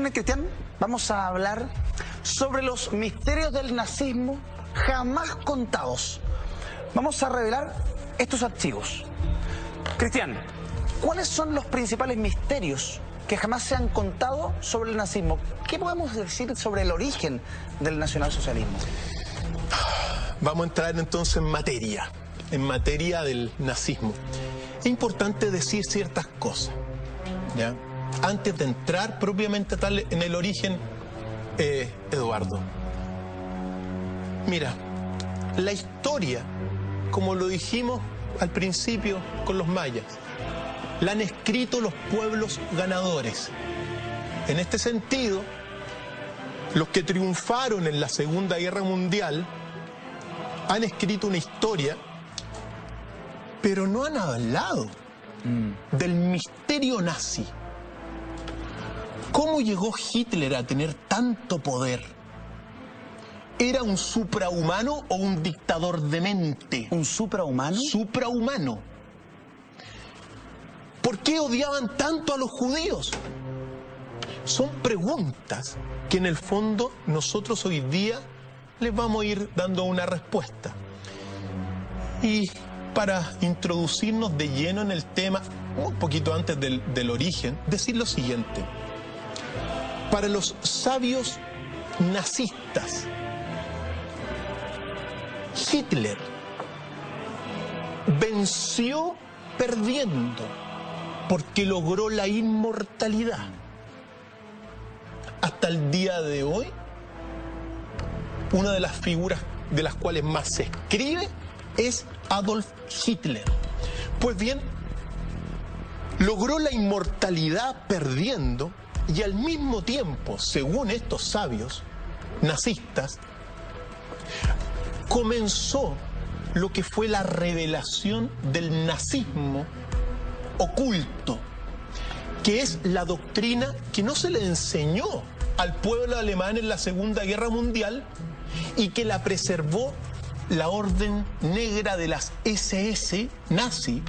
continuación, Cristian, vamos a hablar sobre los misterios del nazismo jamás contados. Vamos a revelar estos archivos. Cristian, ¿cuáles son los principales misterios que jamás se han contado sobre el nazismo? ¿Qué podemos decir sobre el origen del nacionalsocialismo? Vamos a entrar entonces en materia del nazismo. Es importante decir ciertas cosas, ¿ya? Antes de entrar propiamente tal en el origen, Eduardo. Mira, la historia, como lo dijimos al principio con los mayas, la han escrito los pueblos ganadores. En este sentido, los que triunfaron en la Segunda Guerra Mundial han escrito una historia, pero no han hablado del misterio nazi. ¿Cómo llegó Hitler a tener tanto poder? ¿Era un suprahumano o un dictador demente? ¿Un suprahumano? Suprahumano. ¿Por qué odiaban tanto a los judíos? Son preguntas que en el fondo nosotros hoy día les vamos a ir dando una respuesta. Y para introducirnos de lleno en el tema, un poquito antes del origen, decir lo siguiente. Para los sabios nazistas, Hitler venció perdiendo porque logró la inmortalidad. Hasta el día de hoy, una de las figuras de las cuales más se escribe es Adolf Hitler. Pues bien, logró la inmortalidad perdiendo y al mismo tiempo, según estos sabios nazistas, comenzó lo que fue la revelación del nazismo oculto, que es la doctrina que no se le enseñó al pueblo alemán en la Segunda Guerra Mundial y que la preservó la Orden Negra de las SS nazi,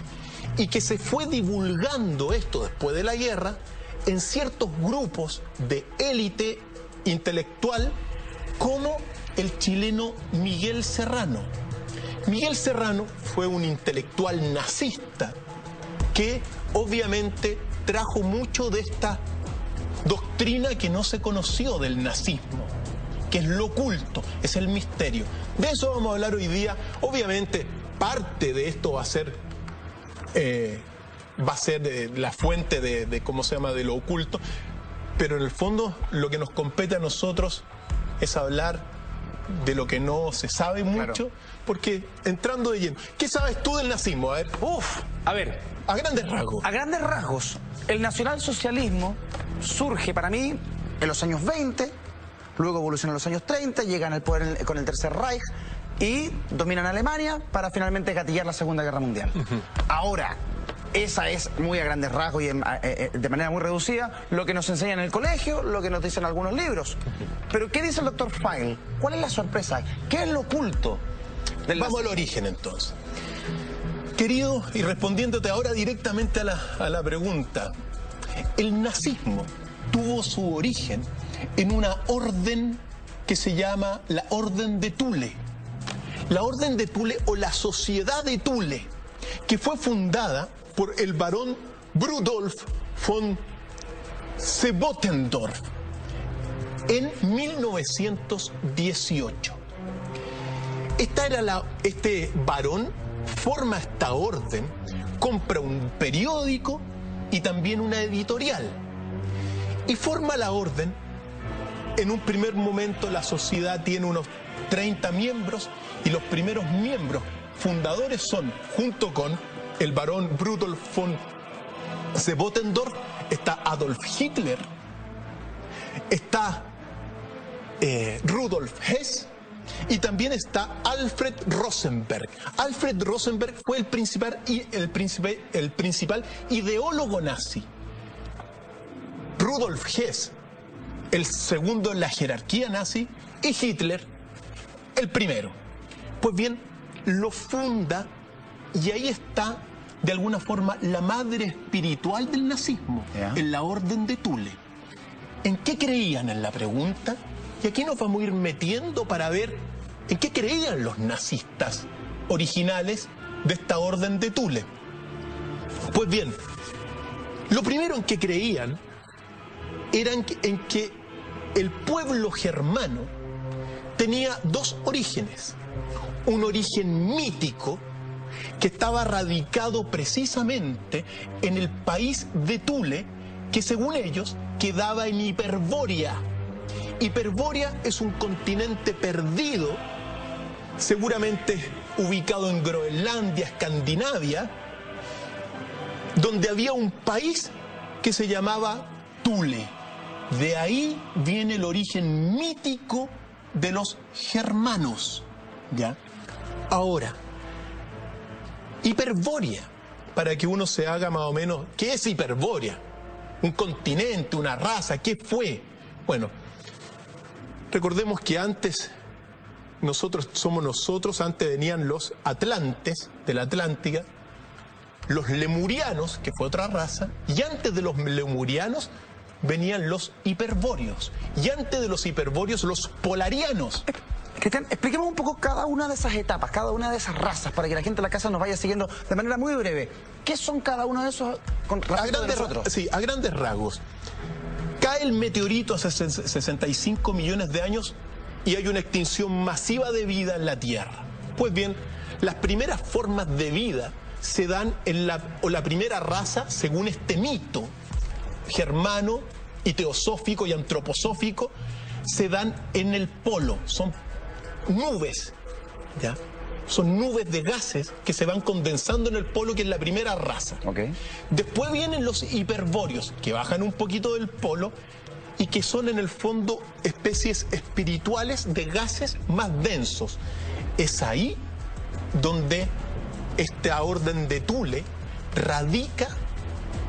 y que se fue divulgando esto después de la guerra en ciertos grupos de élite intelectual, como el chileno Miguel Serrano. Miguel Serrano fue un intelectual nazista que obviamente trajo mucho de esta doctrina que no se conoció del nazismo, que es lo oculto, es el misterio. De eso vamos a hablar hoy día. Obviamente parte de esto va a ser la fuente de cómo se llama, de lo oculto, pero en el fondo lo que nos compete a nosotros es hablar de lo que no se sabe mucho, claro. Porque entrando de lleno, ¿qué sabes tú del nazismo? A ver, a grandes rasgos. A grandes rasgos, el nacionalsocialismo surge para mí en los años 20, luego evoluciona en los años 30, llegan al poder con el Tercer Reich y dominan Alemania para finalmente gatillar la Segunda Guerra Mundial. Ahora, esa es muy a grandes rasgos y de manera muy reducida lo que nos enseñan en el colegio, lo que nos dicen algunos libros. Pero ¿qué dice el doctor Feigl? ¿Cuál es la sorpresa? ¿Qué es lo oculto? Vamos al origen entonces. Querido, y respondiéndote ahora directamente a la pregunta, el nazismo tuvo su origen en una orden que se llama la Orden de Thule. La Orden de Thule o la Sociedad de Thule, que fue fundada por el barón Rudolf von Sebottendorf en 1918. Este varón forma esta orden, compra un periódico y también una editorial, y forma la orden. En un primer momento la sociedad tiene unos 30 miembros y los primeros miembros fundadores son, junto con el barón Rudolf von Sebottendorf, está Adolf Hitler, está Rudolf Hess y también está Alfred Rosenberg. Alfred Rosenberg fue el principal ideólogo nazi. Rudolf Hess, el segundo en la jerarquía nazi, y Hitler, el primero. Pues bien, lo funda, y ahí está de alguna forma la madre espiritual del nazismo, en la Orden de Thule. ¿En qué creían en la pregunta? Y aquí nos vamos a ir metiendo para ver en qué creían los nazistas originales de esta orden de Thule. Pues bien, lo primero en que creían era en que el pueblo germano tenía dos orígenes. Un origen mítico que estaba radicado precisamente en el país de Thule, que según ellos quedaba en Hiperbórea. Hiperbórea es un continente perdido, seguramente ubicado en Groenlandia, Escandinavia, donde había un país que se llamaba Thule. De ahí viene el origen mítico de los germanos, ¿ya? Ahora, Hiperbórea, para que uno se haga más o menos, ¿qué es Hiperbórea? ¿Un continente, una raza? ¿Qué fue? Bueno, recordemos que antes antes venían los atlantes de la Atlántica, los lemurianos, que fue otra raza, y antes de los lemurianos venían los hiperbóreos, y antes de los hiperbóreos los polarianos. Cristian, expliquemos un poco cada una de esas etapas, cada una de esas razas, para que la gente de la casa nos vaya siguiendo de manera muy breve. ¿Qué son cada uno de esos con respecto de nosotros? Sí, a grandes rasgos. Cae el meteorito hace 65 millones de años y hay una extinción masiva de vida en la Tierra. Pues bien, las primeras formas de vida se dan en la primera raza, según este mito germano y teosófico y antroposófico, se dan en el polo. Son nubes, ¿ya? Son nubes de gases que se van condensando en el polo, que es la primera raza. Okay. Después vienen los hiperbóreos, que bajan un poquito del polo y que son en el fondo especies espirituales de gases más densos. Es ahí donde esta orden de Thule radica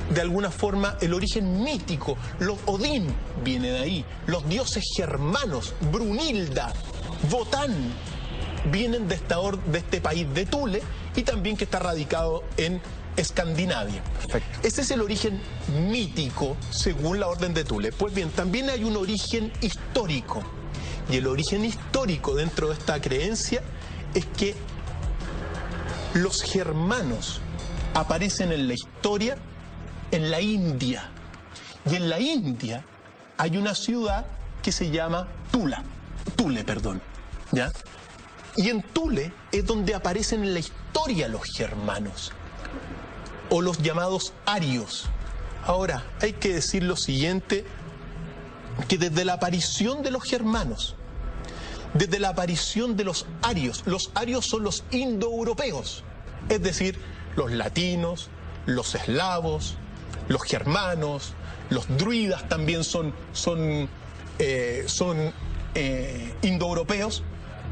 de alguna forma el origen mítico. Los Odín viene de ahí, los dioses germanos, Brunilda, Wotan, vienen de este país de Thule y también que está radicado en Escandinavia. Perfecto. Ese es el origen mítico según la orden de Thule. Pues bien, también hay un origen histórico, y el origen histórico dentro de esta creencia es que los germanos aparecen en la historia en la India, y en la India hay una ciudad que se llama Thule, ¿ya? Y en Thule es donde aparecen en la historia los germanos, o los llamados arios. Ahora, hay que decir lo siguiente, que desde la aparición de los germanos, desde la aparición de los arios son los indoeuropeos, es decir, los latinos, los eslavos, los germanos, los druidas también son indoeuropeos.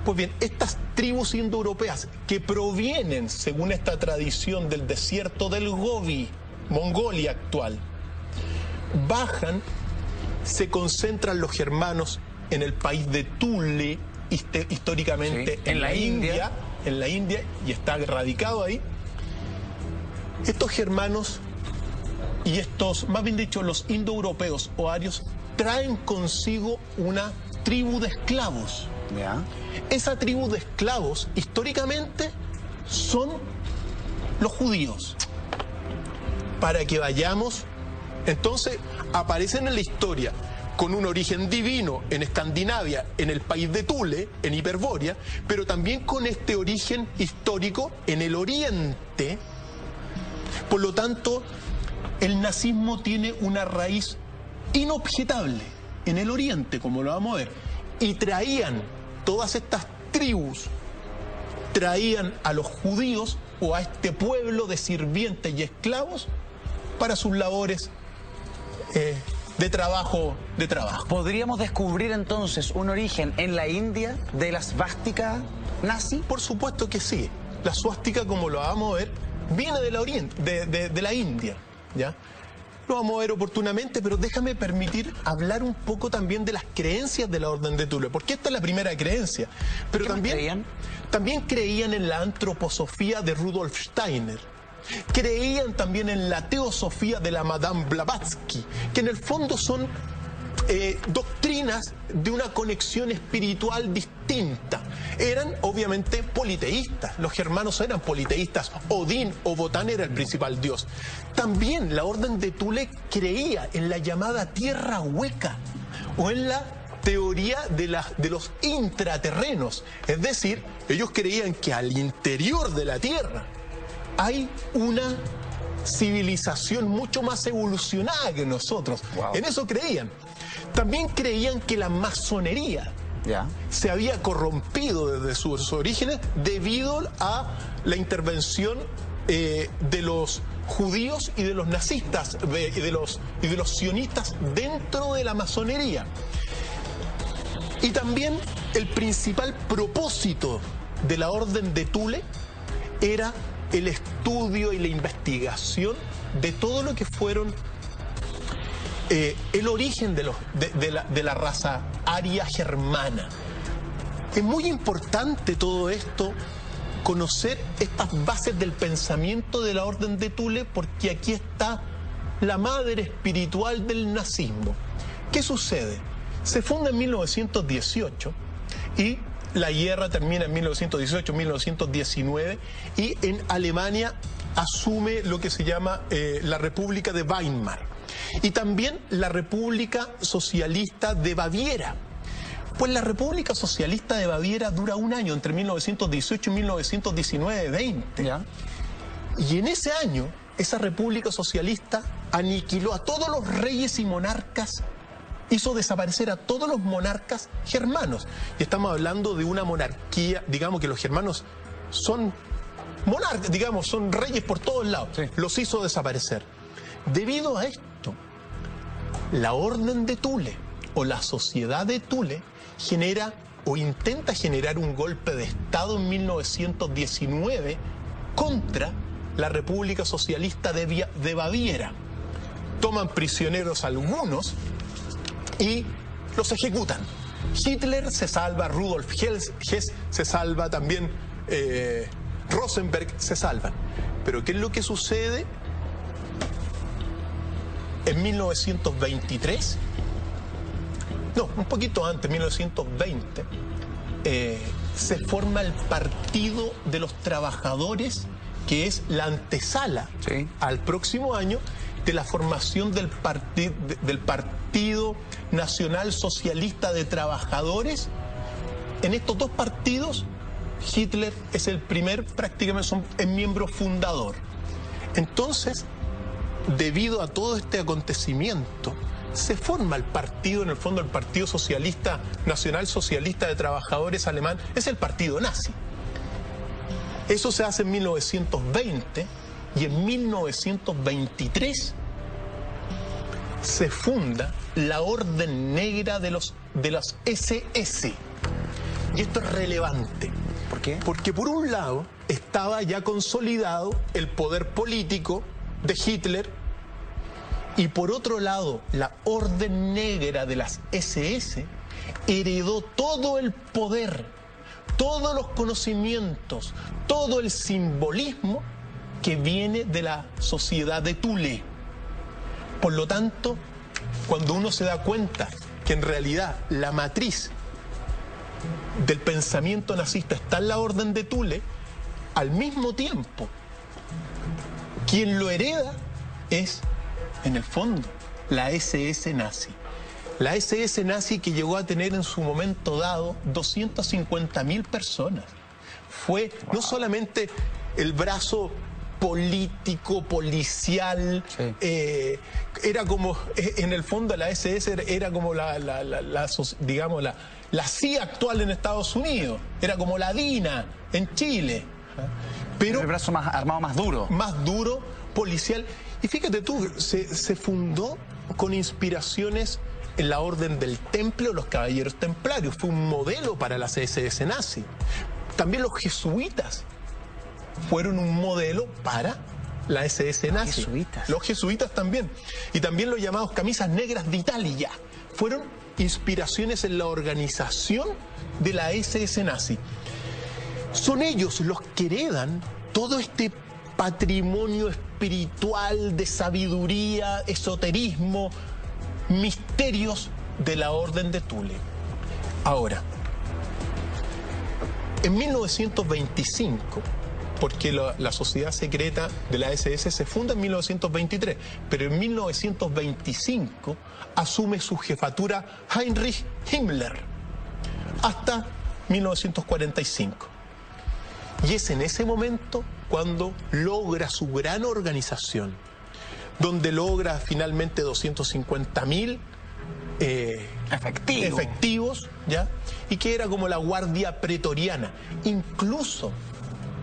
Pues bien, estas tribus indoeuropeas que provienen, según esta tradición, del desierto del Gobi, Mongolia actual, bajan, se concentran los germanos en el país de Thule, históricamente sí, en la India, y está radicado ahí. Estos germanos y estos, más bien dicho, los indoeuropeos o arios, traen consigo una tribu de esclavos. ¿Ya? Esa tribu de esclavos, históricamente, son los judíos. Para que vayamos, entonces, aparecen en la historia con un origen divino en Escandinavia, en el país de Thule, en Hiperbórea, pero también con este origen histórico en el Oriente. Por lo tanto, el nazismo tiene una raíz inobjetable en el Oriente, como lo vamos a ver, y traían todas estas tribus, traían a los judíos o a este pueblo de sirvientes y esclavos para sus labores de trabajo. ¿Podríamos descubrir entonces un origen en la India de la svástica nazi? Por supuesto que sí. La suástica, como lo vamos a ver, viene de la India, ¿ya? Lo vamos a ver oportunamente, pero déjame permitir hablar un poco también de las creencias de la orden de Thule, porque esta es la primera creencia. Pero también creían en la antroposofía de Rudolf Steiner. Creían también en la teosofía de la Madame Blavatsky, que en el fondo son doctrinas de una conexión espiritual distinta. Eran obviamente politeístas, los germanos eran politeístas, Odín o Botán era el principal dios. También la orden de Thule creía en la llamada tierra hueca o en la teoría de los intraterrenos, es decir, ellos creían que al interior de la tierra hay una civilización mucho más evolucionada que nosotros. Wow. En eso creían. También creían que la masonería se había corrompido desde sus orígenes debido a la intervención de los judíos y de los nazistas y de los sionistas dentro de la masonería. Y también el principal propósito de la orden de Thule era el estudio y la investigación de todo lo que fueron el origen de la raza aria germana. Es muy importante todo esto, conocer estas bases del pensamiento de la orden de Thule, porque aquí está la madre espiritual del nazismo. ¿Qué sucede? Se funda en 1918 y la guerra termina en 1918-1919 y en Alemania asume lo que se llama la República de Weimar y también la República Socialista de Baviera. Pues la República Socialista de Baviera dura un año, entre 1918 y 1919-20. Y en ese año, esa República Socialista aniquiló a todos los reyes y monarcas, hizo desaparecer a todos los monarcas germanos. Y estamos hablando de una monarquía, digamos que los germanos son monarcas, digamos, son reyes por todos lados. Sí. Los hizo desaparecer. Debido a esto, la orden de Thule o la sociedad de Thule genera o intenta generar un golpe de Estado en 1919 contra la República Socialista de Baviera. Toman prisioneros algunos y los ejecutan. Hitler se salva, Rudolf Hess se salva, también Rosenberg se salvan. Pero ¿qué es lo que sucede? En 1923, no, un poquito antes, 1920, se forma el Partido de los Trabajadores, que es la antesala al próximo año de la formación del Partido Nacional Socialista de Trabajadores. En estos dos partidos, Hitler es el primer, prácticamente es miembro fundador. Entonces, debido a todo este acontecimiento, se forma el partido, en el fondo el Partido Socialista, Nacional Socialista de Trabajadores alemán, es el partido nazi. Eso se hace en 1920 y en 1923 se funda la Orden Negra de las SS. Y esto es relevante. ¿Por qué? Porque por un lado estaba ya consolidado el poder político de Hitler y por otro lado la Orden Negra de las SS heredó todo el poder, todos los conocimientos, todo el simbolismo que viene de la sociedad de Thule. Por lo tanto, cuando uno se da cuenta que en realidad la matriz del pensamiento nazista está en la Orden de Thule, al mismo tiempo quien lo hereda es, en el fondo, la SS nazi. La SS nazi que llegó a tener en su momento dado 250.000 personas. Fue no solamente el brazo político, policial, era como, en el fondo la SS era como digamos, la CIA actual en Estados Unidos, era como la DINA en Chile. Pero el brazo más armado, más duro. Más duro, policial. Y fíjate tú, se fundó con inspiraciones en la Orden del Temple o los Caballeros Templarios. Fue un modelo para la SS nazi. También los jesuitas fueron un modelo para la SS nazi. Jesuitas. Los jesuitas también. Y también los llamados camisas negras de Italia. Fueron inspiraciones en la organización de la SS nazi. Son ellos los que heredan todo este patrimonio espiritual de sabiduría, esoterismo, misterios de la Orden de Thule. Ahora, en 1925, porque la sociedad secreta de la SS se funda en 1923, pero en 1925 asume su jefatura Heinrich Himmler hasta 1945. Y es en ese momento cuando logra su gran organización, donde logra finalmente 250.000 efectivos, ¿ya? Y que era como la guardia pretoriana. Incluso,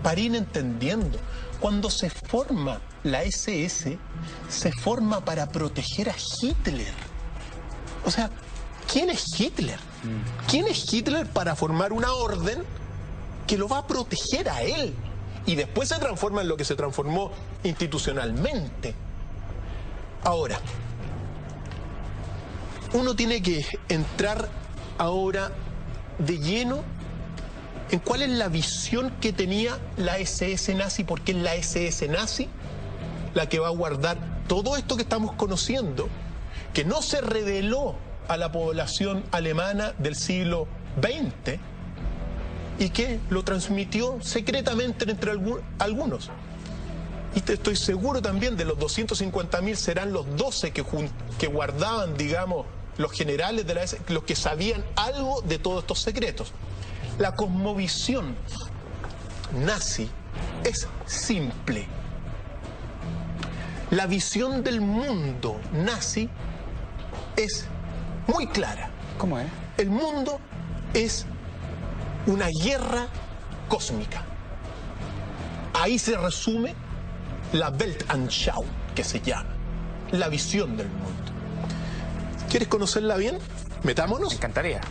para ir entendiendo, cuando se forma la SS, se forma para proteger a Hitler. O sea, ¿quién es Hitler? ¿Quién es Hitler para formar una orden que lo va a proteger a él? Y después se transforma en lo que se transformó institucionalmente. Ahora, uno tiene que entrar ahora de lleno en cuál es la visión que tenía la SS nazi, porque es la SS nazi la que va a guardar todo esto que estamos conociendo, que no se reveló a la población alemana del siglo XX y que lo transmitió secretamente entre algunos. Y estoy seguro también de los 250.000 serán los 12 que guardaban, digamos, los generales de la SS, los que sabían algo de todos estos secretos. La cosmovisión nazi es simple. La visión del mundo nazi es muy clara. ¿Cómo es? El mundo es una guerra cósmica. Ahí se resume la Weltanschauung, que se llama, la visión del mundo. ¿Quieres conocerla bien? Metámonos. Me encantaría.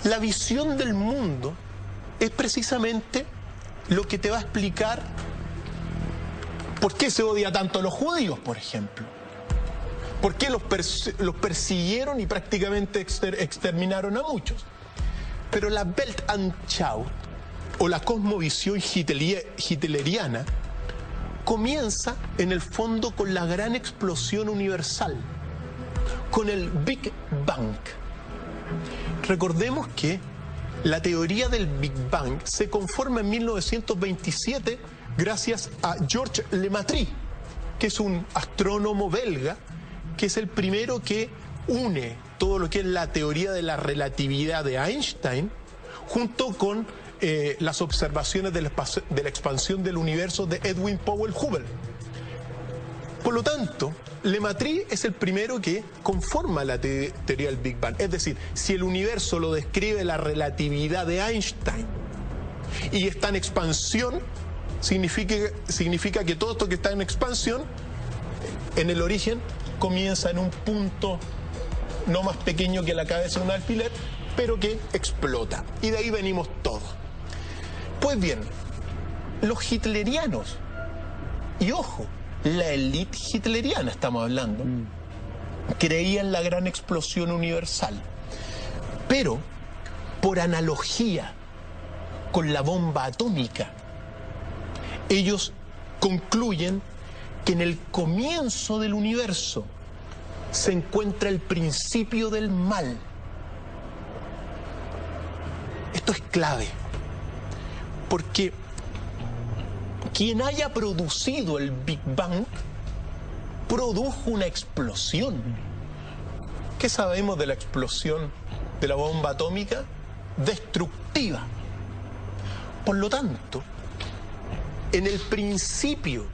La visión del mundo es precisamente lo que te va a explicar por qué se odia tanto a los judíos, por ejemplo. ¿Por qué los persiguieron y prácticamente exterminaron a muchos? Pero la Weltanschauung, o la cosmovisión hitleriana, comienza en el fondo con la gran explosión universal, con el Big Bang. Recordemos que la teoría del Big Bang se conforma en 1927 gracias a Georges Lemaître, que es un astrónomo belga, que es el primero que une todo lo que es la teoría de la relatividad de Einstein junto con las observaciones de la expansión del universo de Edwin Powell Hubble. Por lo tanto, Lemaître es el primero que conforma la teoría del Big Bang. Es decir, si el universo lo describe la relatividad de Einstein y está en expansión, significa que todo esto que está en expansión, en el origen, comienza en un punto no más pequeño que la cabeza de un alfiler, pero que explota. Y de ahí venimos todos. Pues bien, los hitlerianos, y ojo, la élite hitleriana estamos hablando, creía en la gran explosión universal. Pero, por analogía con la bomba atómica, ellos concluyen que en el comienzo del universo se encuentra el principio del mal. Esto es clave, porque quien haya producido el Big Bang produjo una explosión. ¿Qué sabemos de la explosión de la bomba atómica? Destructiva. Por lo tanto, en el principio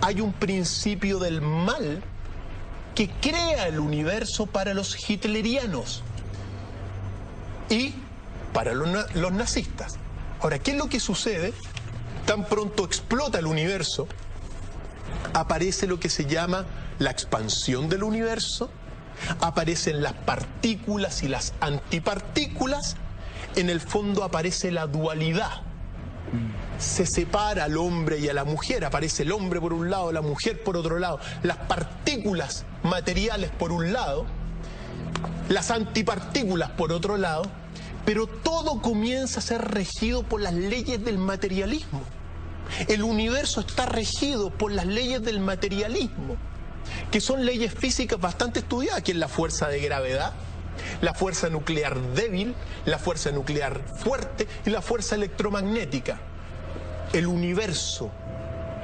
hay un principio del mal que crea el universo para los hitlerianos y para los nazistas. Ahora, ¿qué es lo que sucede? Tan pronto explota el universo, aparece lo que se llama la expansión del universo, aparecen las partículas y las antipartículas, en el fondo aparece la dualidad. Se separa al hombre y a la mujer, aparece el hombre por un lado, la mujer por otro lado, las partículas materiales por un lado, las antipartículas por otro lado, pero todo comienza a ser regido por las leyes del materialismo. El universo está regido por las leyes del materialismo, que son leyes físicas bastante estudiadas, que es la fuerza de gravedad, la fuerza nuclear débil, la fuerza nuclear fuerte y la fuerza electromagnética. El universo,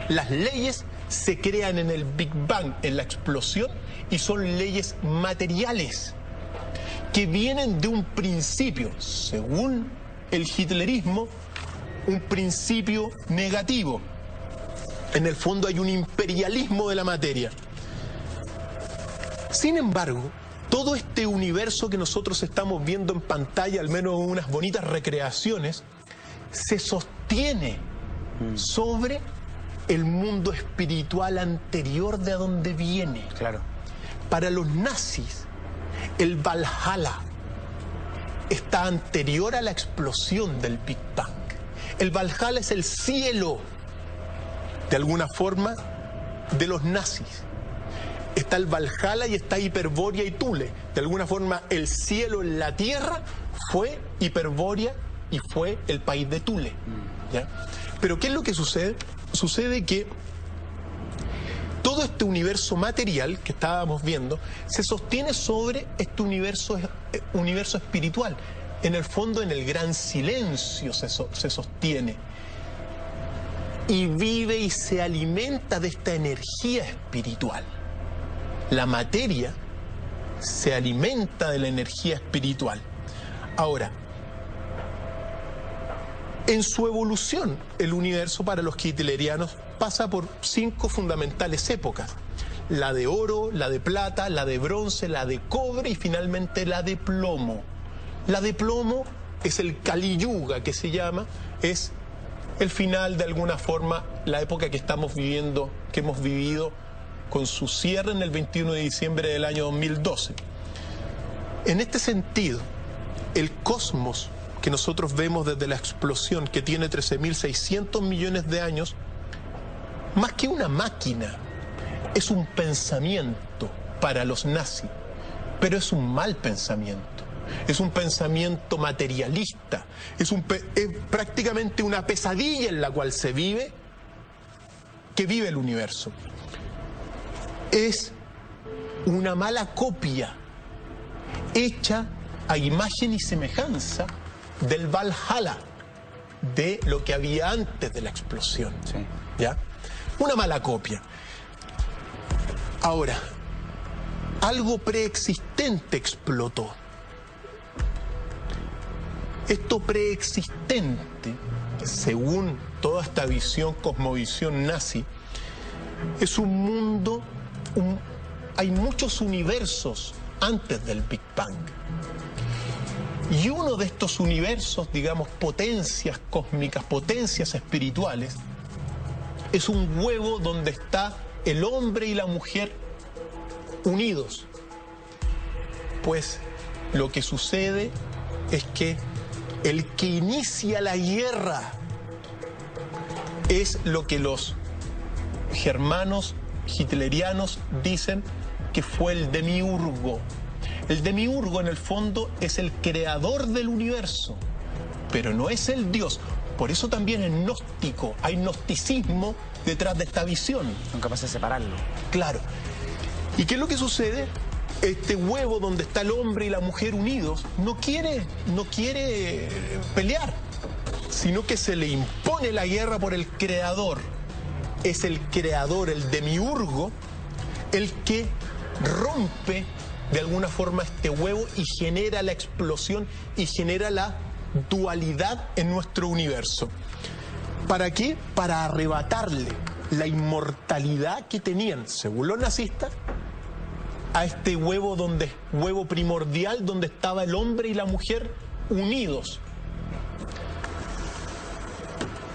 las leyes se crean en el Big Bang, en la explosión, y son leyes materiales que vienen de un principio, según el hitlerismo, un principio negativo. En el fondo hay un imperialismo de la materia. Sin embargo, todo este universo que nosotros estamos viendo en pantalla, al menos en unas bonitas recreaciones, se sostiene sobre el mundo espiritual anterior de donde viene. Claro. Para los nazis, el Valhalla está anterior a la explosión del Big Bang. El Valhalla es el cielo, de alguna forma, de los nazis. Está el Valhalla y está Hiperbórea y Thule. De alguna forma, el cielo en la tierra fue Hiperbórea y fue el país de Thule. ¿Ya? Pero ¿qué es lo que sucede? Sucede que todo este universo material que estábamos viendo se sostiene sobre este universo espiritual. En el fondo, en el gran silencio se sostiene. Y vive y se alimenta de esta energía espiritual. La materia se alimenta de la energía espiritual. Ahora, en su evolución, el universo para los hitlerianos pasa por 5 fundamentales épocas. La de oro, la de plata, la de bronce, la de cobre y finalmente la de plomo. La de plomo es el Kali Yuga, que se llama, es el final, de alguna forma, la época que estamos viviendo, que hemos vivido con su cierre en el 21 de diciembre del año 2012. En este sentido, el cosmos que nosotros vemos desde la explosión, que tiene 13.600 millones de años, más que una máquina, es un pensamiento para los nazis, pero es un mal pensamiento. Es un pensamiento materialista, es prácticamente una pesadilla en la cual se vive, que vive el universo. Es una mala copia hecha a imagen y semejanza del Valhalla, de lo que había antes de la explosión. Sí. ¿Ya? Una mala copia. Ahora, algo preexistente explotó. Esto preexistente, según toda esta visión, cosmovisión nazi, es un mundo, hay muchos universos antes del Big Bang. Y uno de estos universos, digamos, potencias cósmicas, potencias espirituales, es un huevo donde está el hombre y la mujer unidos. Pues lo que sucede es que el que inicia la guerra es lo que los germanos hitlerianos dicen que fue el demiurgo. El demiurgo, en el fondo, es el creador del universo, pero no es el Dios. Por eso también es gnóstico, hay gnosticismo detrás de esta visión. Son capaces de separarlo. Claro. ¿Y qué es lo que sucede? Este huevo donde está el hombre y la mujer unidos no quiere pelear, sino que se le impone la guerra por el creador. Es el creador, el demiurgo, el que rompe de alguna forma este huevo y genera la explosión y genera la dualidad en nuestro universo. ¿Para qué? Para arrebatarle la inmortalidad que tenían, según los nazistas, a este huevo primordial donde estaba el hombre y la mujer unidos.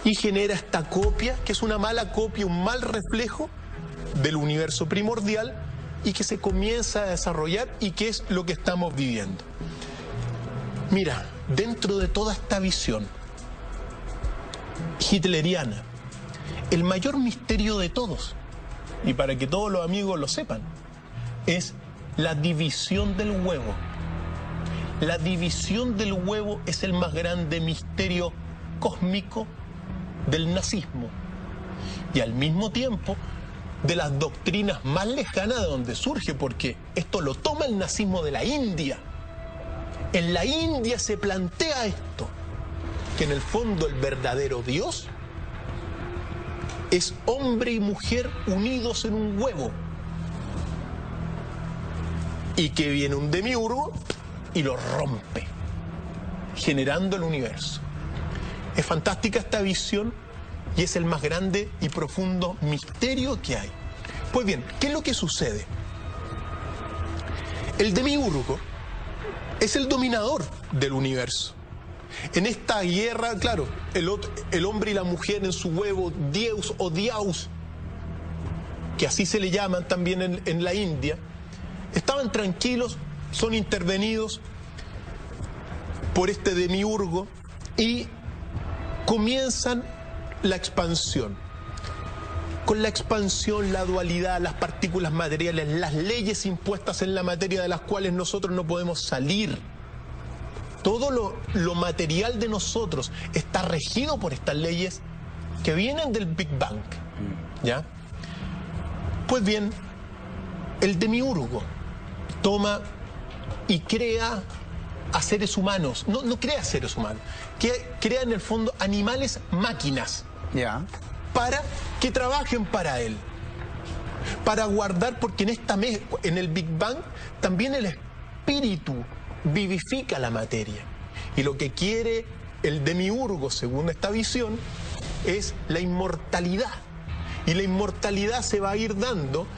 Y genera esta copia, que es una mala copia, un mal reflejo del universo primordial y que se comienza a desarrollar y que es lo que estamos viviendo. Mira, dentro de toda esta visión hitleriana, el mayor misterio de todos, y para que todos los amigos lo sepan, es la división del huevo. La división del huevo es el más grande misterio cósmico del nazismo. Y al mismo tiempo de las doctrinas más lejanas de donde surge, porque esto lo toma el nazismo de la India. En la India se plantea esto, que en el fondo el verdadero Dios es hombre y mujer unidos en un huevo, y que viene un demiurgo y lo rompe, generando el universo. Es fantástica esta visión y es el más grande y profundo misterio que hay. Pues bien, ¿qué es lo que sucede? El demiurgo es el dominador del universo. En esta guerra, claro, el hombre y la mujer en su huevo, Deus o Diaus, que así se le llaman también en la India, estaban tranquilos, son intervenidos por este demiurgo y comienzan la expansión. Con la expansión, la dualidad, las partículas materiales, las leyes impuestas en la materia de las cuales nosotros no podemos salir. Todo lo material de nosotros está regido por estas leyes que vienen del Big Bang. ¿Ya? Pues bien, el demiurgo toma y crea a seres humanos. No crea seres humanos, crea en el fondo animales máquinas. Ya. Para que trabajen para él, para guardar, porque en el Big Bang también el espíritu vivifica la materia, y lo que quiere el demiurgo, según esta visión, es la inmortalidad, y la inmortalidad se va a ir dando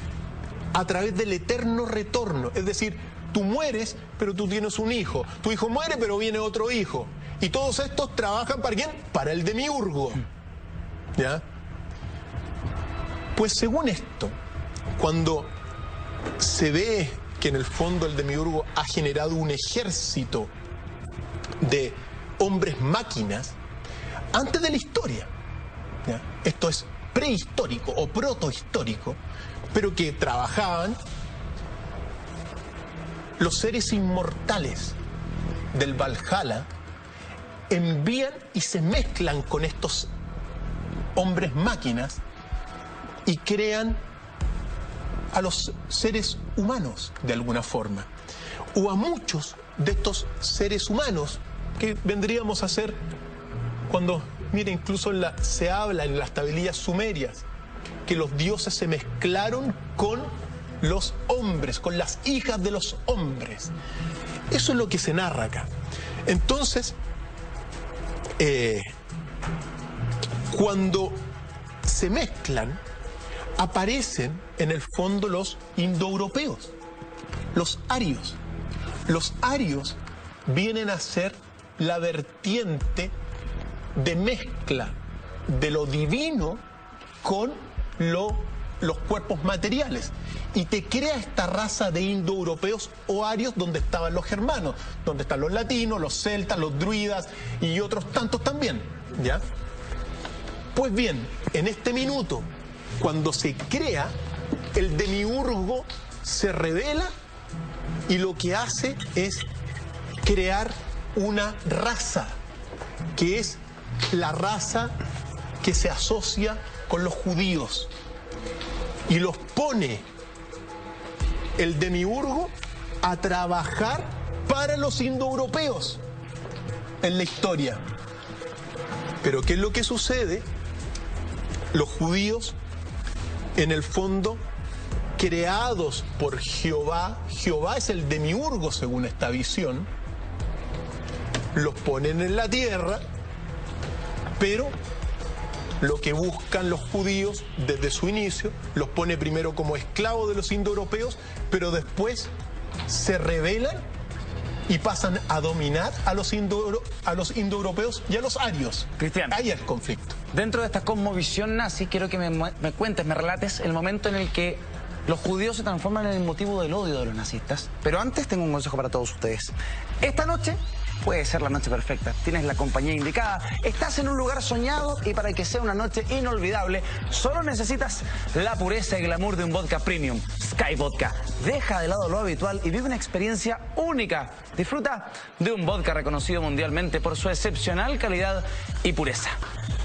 a través del eterno retorno, es decir, tú mueres, pero tú tienes un hijo, tu hijo muere, pero viene otro hijo, y todos estos trabajan ¿para quién? Para el demiurgo. ¿Ya? Pues según esto, cuando se ve que en el fondo el demiurgo ha generado un ejército de hombres máquinas, antes de la historia, ¿ya? Esto es prehistórico o protohistórico, pero que trabajaban, los seres inmortales del Valhalla envían y se mezclan con estos hombres máquinas y crean a los seres humanos de alguna forma, o a muchos de estos seres humanos que vendríamos a ser cuando, mire, incluso se habla en las tablillas sumerias que los dioses se mezclaron con los hombres, con las hijas de los hombres. Eso es lo que se narra acá. Entonces, cuando se mezclan, aparecen en el fondo los indoeuropeos, los arios. Los arios vienen a ser la vertiente de mezcla de lo divino con los cuerpos materiales. Y te crea esta raza de indoeuropeos o arios donde estaban los germanos, donde están los latinos, los celtas, los druidas y otros tantos también, ¿ya? Pues bien, en este minuto, cuando se crea, el demiurgo se revela y lo que hace es crear una raza, que es la raza que se asocia con los judíos, y los pone el demiurgo a trabajar para los indoeuropeos en la historia. Pero ¿qué es lo que sucede? Los judíos, en el fondo, creados por Jehová, Jehová es el demiurgo según esta visión, los ponen en la tierra, pero lo que buscan los judíos desde su inicio, los pone primero como esclavos de los indoeuropeos, pero después se rebelan y pasan a dominar a los indoeuropeos y a los arios. Cristian, ahí es el conflicto. Dentro de esta cosmovisión nazi, quiero que me cuentes, me relates el momento en el que los judíos se transforman en el motivo del odio de los nazistas. Pero antes tengo un consejo para todos ustedes. Esta noche puede ser la noche perfecta. Tienes la compañía indicada, estás en un lugar soñado y para que sea una noche inolvidable, solo necesitas la pureza y glamour de un vodka premium, Sky Vodka. Deja de lado lo habitual y vive una experiencia única. Disfruta de un vodka reconocido mundialmente por su excepcional calidad y pureza.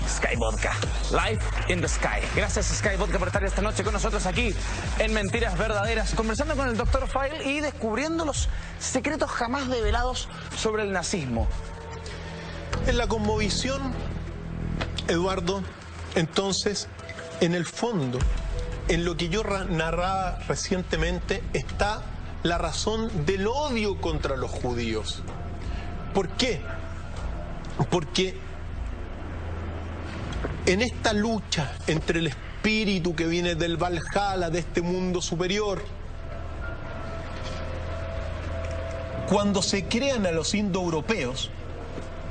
Sky Vodka, Life in the Sky. Gracias Sky Vodka por estar esta noche con nosotros aquí en Mentiras Verdaderas, conversando con el Dr. Feil y descubriendo los secretos jamás develados sobre el nazismo. En la cosmovisión, Eduardo, entonces, en el fondo, en lo que yo narraba recientemente, está la razón del odio contra los judíos. ¿Por qué? Porque en esta lucha entre el espíritu que viene del Valhalla, de este mundo superior, cuando se crean a los indoeuropeos,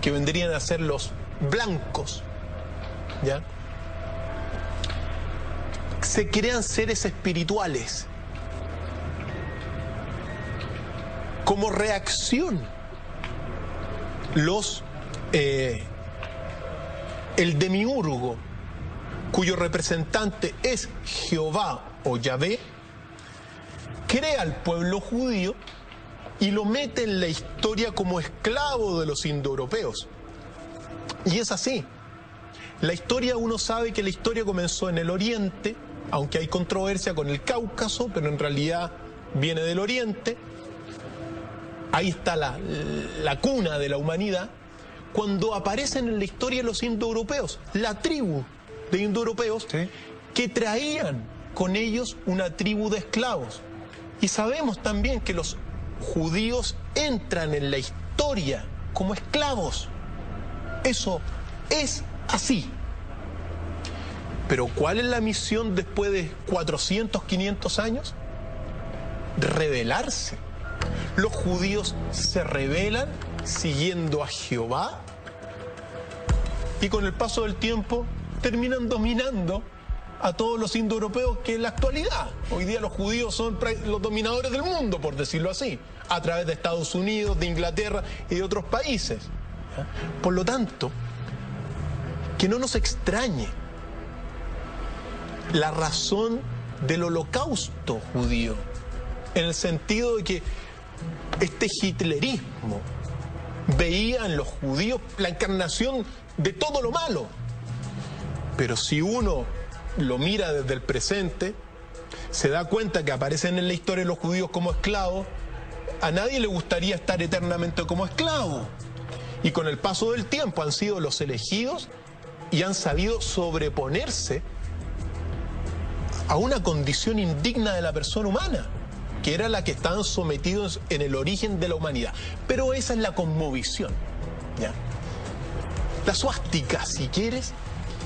que vendrían a ser los blancos, ¿ya? Se crean seres espirituales. Como reacción, el demiurgo, cuyo representante es Jehová o Yahvé, crea al pueblo judío y lo mete en la historia como esclavo de los indoeuropeos. Y es así. La historia, uno sabe que la historia comenzó en el Oriente, aunque hay controversia con el Cáucaso, pero en realidad viene del Oriente. Ahí está la cuna de la humanidad. Cuando aparecen en la historia los indoeuropeos, la tribu de indoeuropeos, ¿sí?, que traían con ellos una tribu de esclavos. Y sabemos también que los judíos entran en la historia como esclavos. Eso es así. Pero ¿cuál es la misión después de 400, 500 años? Rebelarse. Los judíos se rebelan siguiendo a Jehová y con el paso del tiempo terminan dominando a todos los indoeuropeos, que en la actualidad, hoy día los judíos son los dominadores del mundo, por decirlo así, a través de Estados Unidos, de Inglaterra y de otros países. Por lo tanto, que no nos extrañe la razón del holocausto judío, en el sentido de que este hitlerismo veía en los judíos la encarnación de todo lo malo. Pero si uno lo mira desde el presente, se da cuenta que aparecen en la historia los judíos como esclavos. A nadie le gustaría estar eternamente como esclavo. Y con el paso del tiempo han sido los elegidos y han sabido sobreponerse a una condición indigna de la persona humana, que era la que estaban sometidos en el origen de la humanidad. Pero esa es la cosmovisión, ¿ya? La suástica, si quieres,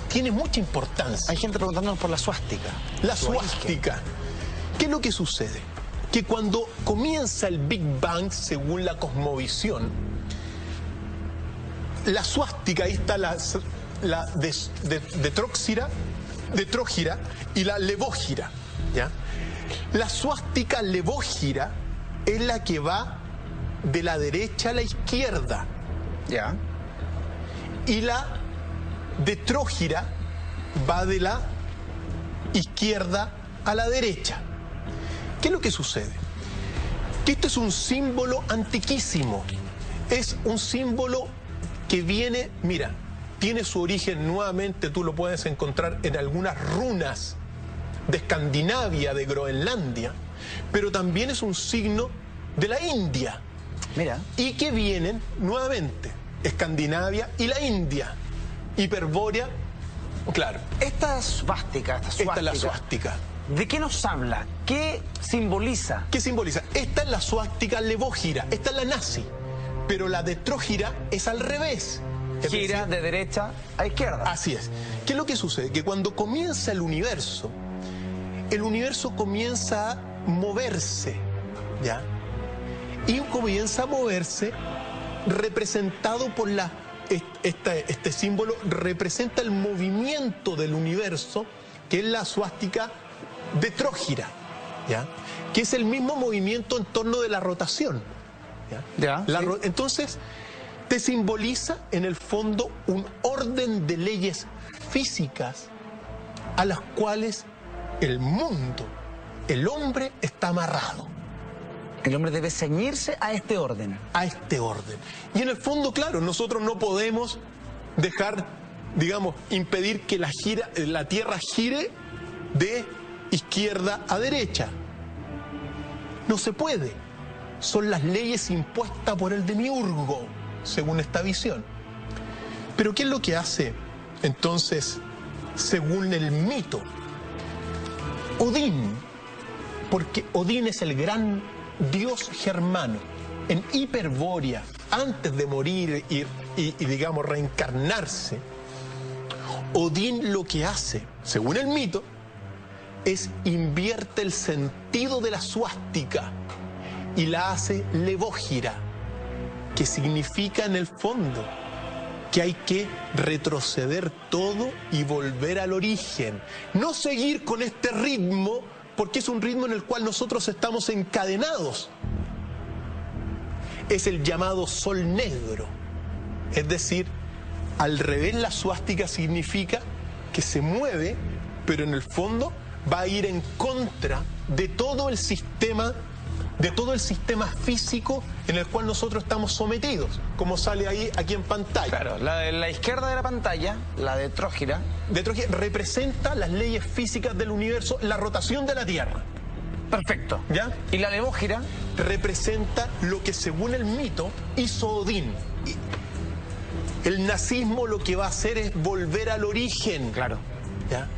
tiene mucha importancia. Hay gente preguntándonos por la suástica. La suástica. ¿Qué es lo que sucede? Que cuando comienza el Big Bang, según la cosmovisión, la suástica, ahí está la de Trógira y la Levógira, ¿ya? La suástica levógira es la que va de la derecha a la izquierda. Ya. Y la de Trógira va de la izquierda a la derecha. ¿Qué es lo que sucede? Que esto es un símbolo antiquísimo. Es un símbolo que viene, mira, tiene su origen nuevamente, tú lo puedes encontrar en algunas runas de Escandinavia, de Groenlandia, pero también es un signo de la India. Mira. Y que vienen nuevamente Escandinavia y la India. Hiperbórea, claro. Esta suástica, Esta es la suástica. ¿De qué nos habla? ¿Qué simboliza? ¿Qué simboliza? Esta es la suástica levógira, esta es la nazi, pero la de Trógira es al revés. Gira de derecha a izquierda. Así es. ¿Qué es lo que sucede? Que cuando comienza el universo comienza a moverse, ¿ya? Y comienza a moverse representado por este símbolo, representa el movimiento del universo, que es la suástica de Trógira, ¿ya? Que es el mismo movimiento en torno de la rotación, ¿ya? Ya, sí. Entonces, te simboliza en el fondo un orden de leyes físicas a las cuales el mundo, el hombre, está amarrado. El hombre debe ceñirse a este orden. A este orden. Y en el fondo, claro, nosotros no podemos dejar, digamos, impedir que la Tierra gire de izquierda a derecha. No se puede. Son las leyes impuestas por el demiurgo, según esta visión. Pero ¿qué es lo que hace, entonces, según el mito? Odín, porque Odín es el gran dios germano, en Hiperbórea, antes de morir y digamos, reencarnarse, Odín lo que hace, según el mito, es invierte el sentido de la suástica y la hace levógira, que significa en el fondo que hay que retroceder todo y volver al origen. No seguir con este ritmo, porque es un ritmo en el cual nosotros estamos encadenados. Es el llamado sol negro. Es decir, al revés, la suástica significa que se mueve, pero en el fondo va a ir en contra de todo el sistema físico en el cual nosotros estamos sometidos, como sale ahí aquí en pantalla. Claro, la de la izquierda de la pantalla, la de Trógira, representa las leyes físicas del universo, la rotación de la Tierra. Perfecto. ¿Ya? Y la levógira representa lo que según el mito hizo Odín. El nazismo lo que va a hacer es volver al origen. Claro. ¿Ya?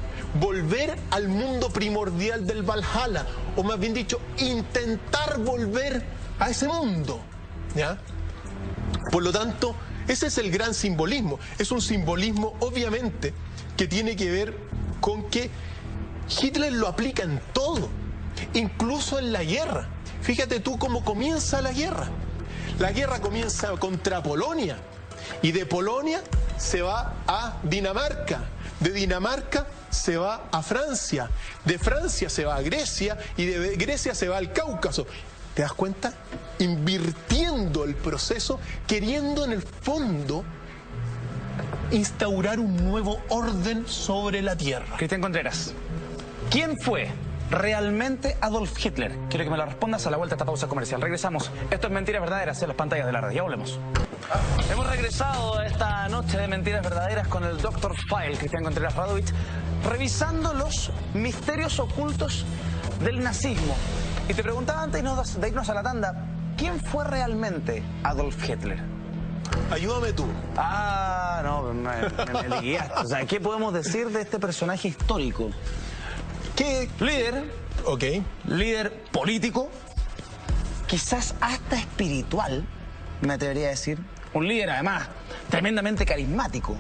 Volver al mundo primordial del Valhalla, o más bien dicho, intentar volver a ese mundo, ¿ya? Por lo tanto, ese es el gran simbolismo. Es un simbolismo, obviamente, que tiene que ver con que Hitler lo aplica en todo, incluso en la guerra. Fíjate tú cómo comienza la guerra. La guerra comienza contra Polonia, y de Polonia se va a Dinamarca. De Dinamarca se va a Francia, de Francia se va a Grecia y de Grecia se va al Cáucaso. ¿Te das cuenta? Invirtiendo el proceso, queriendo en el fondo instaurar un nuevo orden sobre la Tierra. Cristian Contreras, ¿quién fue realmente Adolf Hitler? Quiero que me lo respondas a la vuelta de esta pausa comercial. Regresamos. Esto es Mentiras Verdaderas en las pantallas de la red. Ya volvemos. Hemos regresado esta noche de Mentiras Verdaderas con el Dr. File, Cristian Contreras Radovich, revisando los misterios ocultos del nazismo. Y te preguntaba antes de irnos a la tanda, ¿quién fue realmente Adolf Hitler? Ayúdame tú. Ah, no, me guiaste. O sea, ¿qué podemos decir de este personaje histórico? ¿Qué? Líder. Ok. Líder político, quizás hasta espiritual, me atrevería a decir. Un líder, además, tremendamente carismático,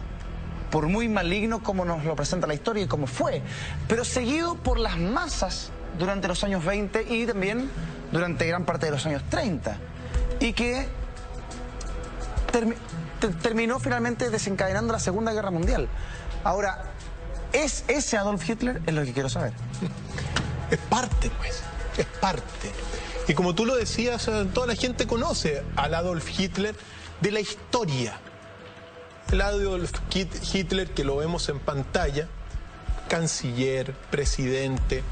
por muy maligno como nos lo presenta la historia y como fue, pero seguido por las masas durante los años 20 y también durante gran parte de los años 30, y que terminó finalmente desencadenando la Segunda Guerra Mundial. Ahora, ¿es ese Adolf Hitler? Es lo que quiero saber. Es parte, pues, es parte. Y como tú lo decías, toda la gente conoce al Adolf Hitler de la historia. El Adolf Hitler, que lo vemos en pantalla, canciller, presidente,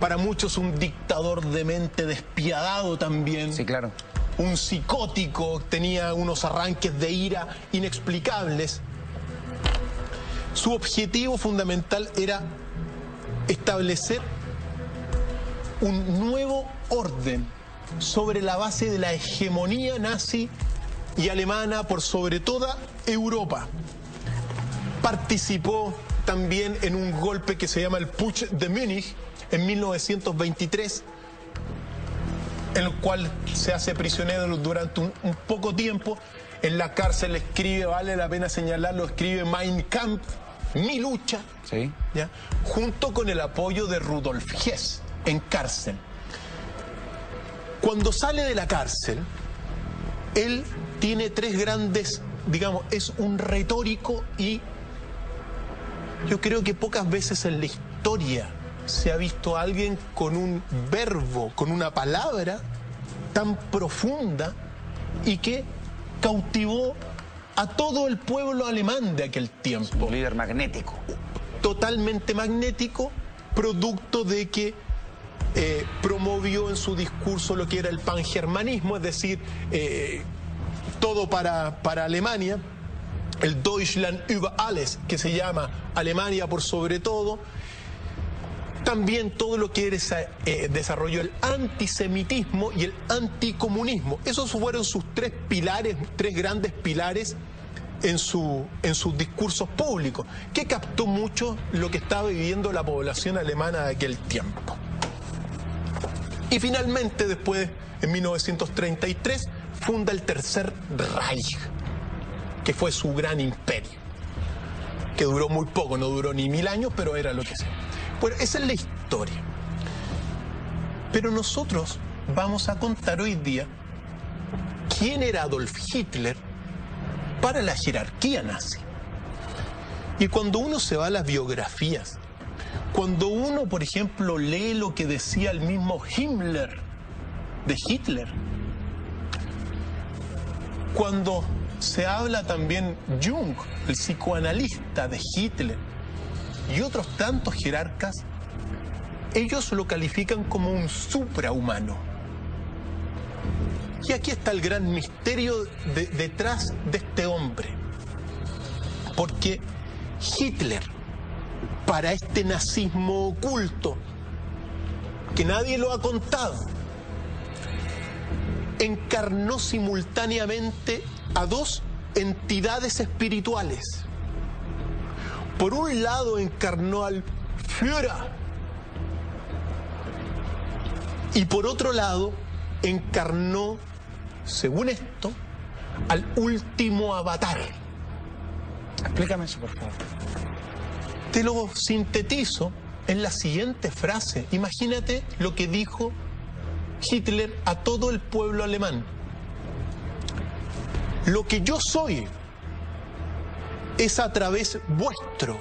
para muchos un dictador de mente despiadado también. Sí, claro. Un psicótico, tenía unos arranques de ira inexplicables. Su objetivo fundamental era establecer un nuevo orden sobre la base de la hegemonía nazi y alemana por sobre toda Europa. Participó también en un golpe que se llama el Putsch de Múnich en 1923, en el cual se hace prisionero durante un poco tiempo. En la cárcel escribe, vale la pena señalarlo, escribe Mein Kampf, mi lucha, sí, ¿ya? Junto con el apoyo de Rudolf Hess en cárcel. Cuando sale de la cárcel, él tiene tres grandes, digamos, es un retórico, y yo creo que pocas veces en la historia se ha visto a alguien con un verbo, con una palabra tan profunda y que cautivó a todo el pueblo alemán de aquel tiempo. Un líder magnético. Totalmente magnético, producto de que promovió en su discurso lo que era el pangermanismo, es decir, todo para Alemania, el Deutschland über alles, que se llama Alemania por sobre todo. También todo lo que desarrolló el antisemitismo y el anticomunismo. Esos fueron sus tres pilares, tres grandes pilares en sus discursos públicos, que captó mucho lo que estaba viviendo la población alemana de aquel tiempo. Y finalmente, después, en 1933, funda el Tercer Reich, que fue su gran imperio, que duró muy poco, no duró ni 1000 años, pero era lo que sea. Bueno, esa es la historia. Pero nosotros vamos a contar hoy día quién era Adolf Hitler para la jerarquía nazi. Y cuando uno se va a las biografías, cuando uno, por ejemplo, lee lo que decía el mismo Himmler de Hitler, cuando se habla también Jung, el psicoanalista de Hitler, y otros tantos jerarcas, ellos lo califican como un suprahumano. Y aquí está el gran misterio detrás de este hombre. Porque Hitler, para este nazismo oculto, que nadie lo ha contado, encarnó simultáneamente a dos entidades espirituales. Por un lado encarnó al Führer y por otro lado encarnó, según esto, al último avatar. Explícame eso, por favor. Te lo sintetizo en la siguiente frase. Imagínate lo que dijo Hitler a todo el pueblo alemán. Lo que yo soy es a través vuestro,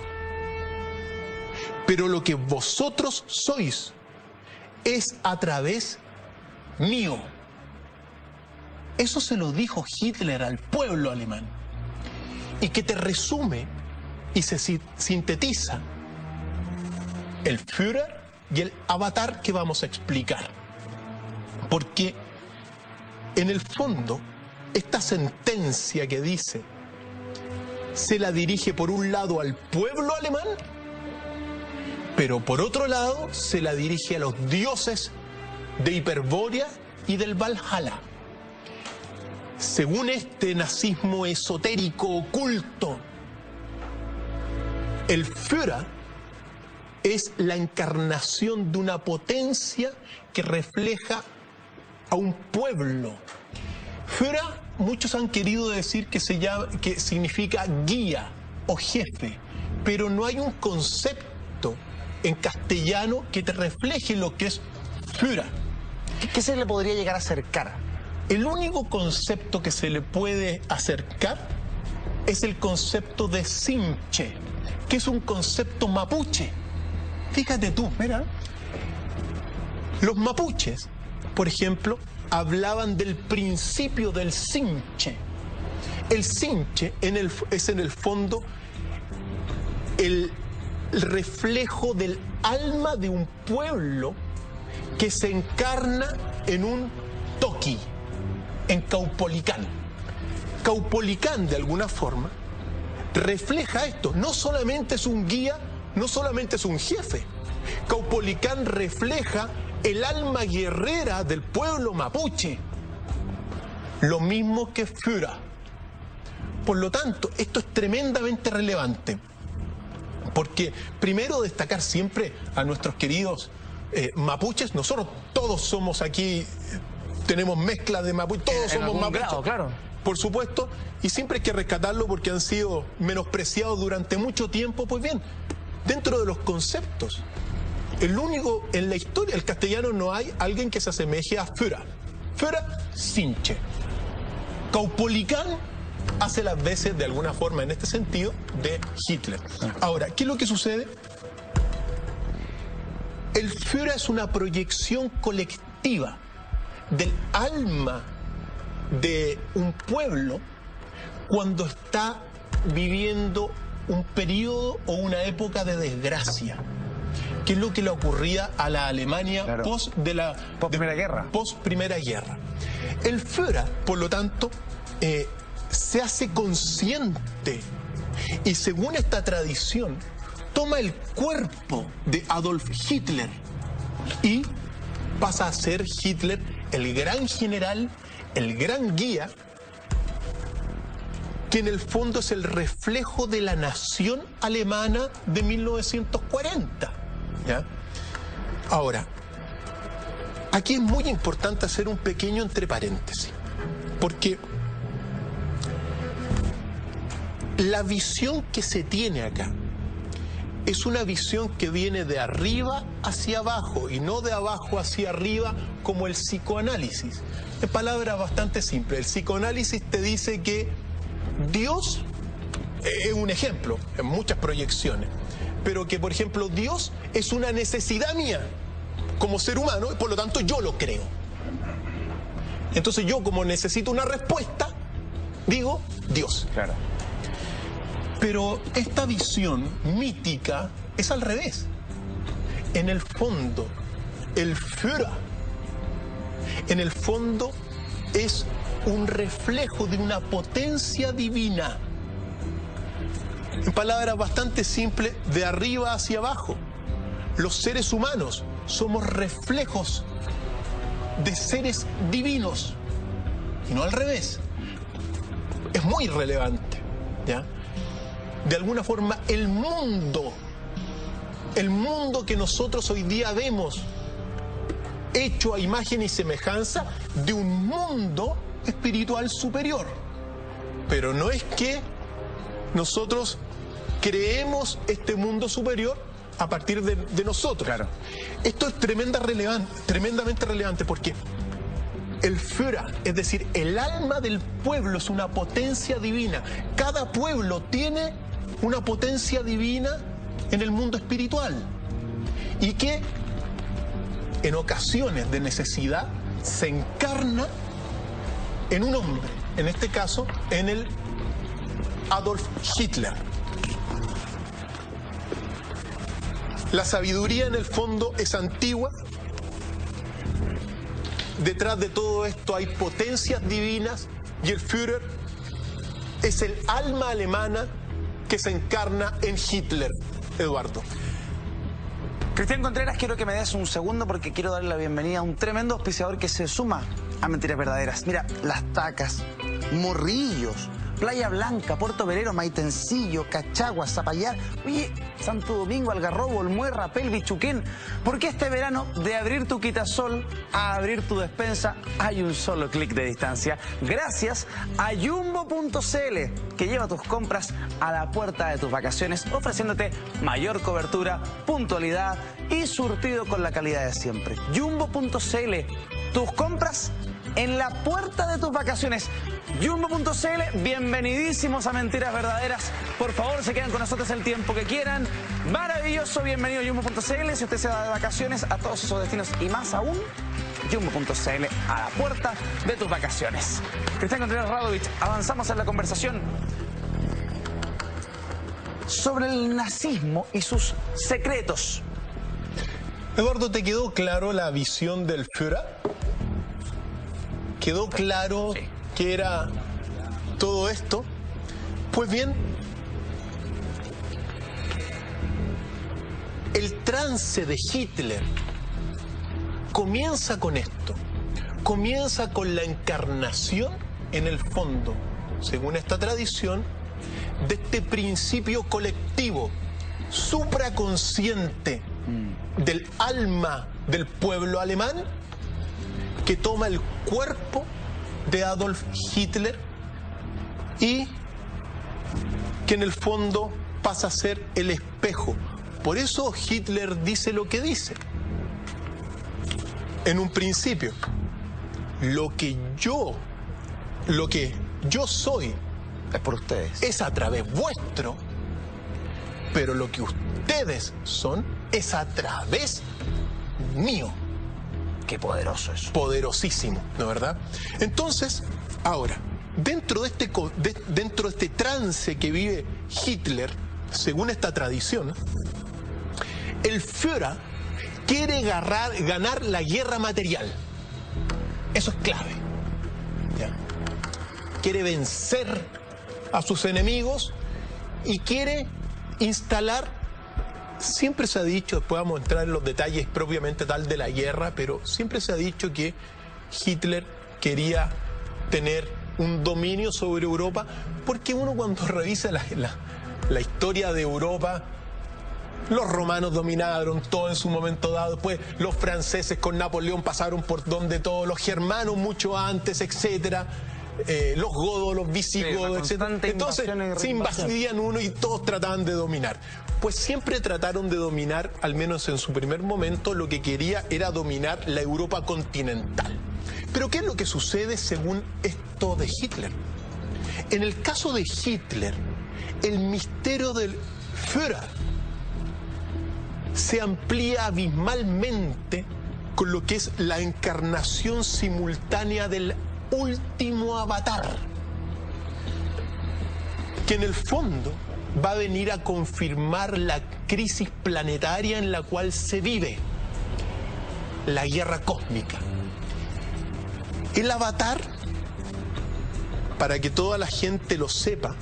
pero lo que vosotros sois es a través mío. Eso se lo dijo Hitler al pueblo alemán, y que te resume y se sintetiza el Führer y el avatar que vamos a explicar. Porque en el fondo esta sentencia que dice se la dirige por un lado al pueblo alemán, pero por otro lado se la dirige a los dioses de Hiperbórea y del Valhalla. Según este nazismo esotérico oculto, el Führer es la encarnación de una potencia que refleja a un pueblo. Führer, muchos han querido decir que significa guía o jefe, pero no hay un concepto en castellano que te refleje lo que es Führer. ¿Qué se le podría llegar a acercar? El único concepto que se le puede acercar es el concepto de Tsimshe, que es un concepto mapuche. Fíjate tú, mira. Los mapuches, por ejemplo, hablaban del principio del Tsimshe. El Tsimshe es en el fondo el reflejo del alma de un pueblo que se encarna en un toqui, en Caupolicán. Caupolicán, de alguna forma, refleja esto. No solamente es un guía, no solamente es un jefe. Caupolicán refleja el alma guerrera del pueblo mapuche. Lo mismo que Führer. Por lo tanto, esto es tremendamente relevante. Porque primero destacar siempre a nuestros queridos mapuches. Nosotros todos somos aquí, tenemos mezclas de mapuche, todos somos mapuches. Grado, claro. Por supuesto, y siempre hay que rescatarlo porque han sido menospreciados durante mucho tiempo. Pues bien, dentro de los conceptos, el único en la historia, el castellano, no hay alguien que se asemeje a Führer. Führer, Tsimshe. Caupolicán hace las veces, de alguna forma, en este sentido, de Hitler. Ahora, ¿qué es lo que sucede? El Führer es una proyección colectiva del alma de un pueblo cuando está viviendo un periodo o una época de desgracia, que es lo que le ocurría a la Alemania post Primera Guerra. El Führer, por lo tanto, se hace consciente y, según esta tradición, toma el cuerpo de Adolf Hitler y pasa a ser Hitler el gran general, el gran guía, que en el fondo es el reflejo de la nación alemana de 1940. ¿Ya? Ahora, aquí es muy importante hacer un pequeño entre paréntesis, porque la visión que se tiene acá es una visión que viene de arriba hacia abajo y no de abajo hacia arriba como el psicoanálisis. En palabras bastante simples, el psicoanálisis te dice que Dios es un ejemplo en muchas proyecciones, pero que, por ejemplo, Dios es una necesidad mía como ser humano y por lo tanto yo lo creo. Entonces yo, como necesito una respuesta, digo Dios. Claro. Pero esta visión mítica es al revés. En el fondo, el Führer, en el fondo, es un reflejo de una potencia divina. En palabras bastante simples, de arriba hacia abajo. Los seres humanos somos reflejos de seres divinos y no al revés. Es muy relevante, ¿ya? De alguna forma, el mundo que nosotros hoy día vemos, hecho a imagen y semejanza de un mundo espiritual superior. Pero no es que nosotros creemos este mundo superior a partir de nosotros. Claro. Esto es tremendamente relevante porque el Führer, es decir, el alma del pueblo, es una potencia divina. Cada pueblo tiene una potencia divina en el mundo espiritual y que en ocasiones de necesidad se encarna en un hombre, en este caso en el Adolf Hitler. La sabiduría en el fondo es antigua. Detrás de todo esto hay potencias divinas y el Führer es el alma alemana que se encarna en Hitler, Eduardo. Cristian Contreras, quiero que me des un segundo porque quiero darle la bienvenida a un tremendo auspiciador que se suma a Mentiras Verdaderas. Mira, Las Tacas, Morrillos, Playa Blanca, Puerto Velero, Maitencillo, Cachagua, Zapallar, oye, Santo Domingo, Algarrobo, Olmué, Rapel, Bichuquén. Porque este verano, de abrir tu quitasol a abrir tu despensa, hay un solo clic de distancia. Gracias a Jumbo.cl, que lleva tus compras a la puerta de tus vacaciones, ofreciéndote mayor cobertura, puntualidad y surtido con la calidad de siempre. Jumbo.cl, tus compras en la puerta de tus vacaciones. Jumbo.cl, bienvenidísimos a Mentiras Verdaderas. Por favor, se quedan con nosotros el tiempo que quieran. Maravilloso, bienvenido a Jumbo.cl. Si usted se va de vacaciones a todos esos destinos y más aún, Jumbo.cl, a la puerta de tus vacaciones. Cristian Contreras Radovich, avanzamos en la conversación sobre el nazismo y sus secretos. Eduardo, ¿te quedó claro la visión del Führer? ¿Quedó claro qué era todo esto? Pues bien, el trance de Hitler comienza con esto. Comienza con la encarnación, en el fondo, según esta tradición, de este principio colectivo, supraconsciente del alma del pueblo alemán, que toma el cuerpo de Adolf Hitler y que en el fondo pasa a ser el espejo. Por eso Hitler dice lo que dice. En un principio, lo que yo soy es por ustedes. Es a través vuestro, pero lo que ustedes son es a través mío. Qué poderoso eso. Poderosísimo, ¿no es verdad? Entonces, Ahora, dentro de este trance que vive Hitler, según esta tradición, el Führer quiere ganar la guerra material. Eso es clave. ¿Ya? Quiere vencer a sus enemigos y quiere instalar, siempre se ha dicho, después vamos a entrar en los detalles propiamente tal de la guerra, pero siempre se ha dicho que Hitler quería tener un dominio sobre Europa, porque uno cuando revisa la historia de Europa, los romanos dominaron todo en su momento dado, después los franceses con Napoleón pasaron por donde todos, los germanos mucho antes, etcétera, los godos, los visigodos, etcétera. Entonces se invadían uno y todos trataban de dominar. Pues siempre trataron de dominar, al menos en su primer momento, lo que quería era dominar la Europa continental. Pero ¿qué es lo que sucede según esto de Hitler? En el caso de Hitler, el misterio del Führer se amplía abismalmente con lo que es la encarnación simultánea del último avatar, que en el fondo va a venir a confirmar la crisis planetaria en la cual se vive, la guerra cósmica. El avatar, para que toda la gente lo sepa,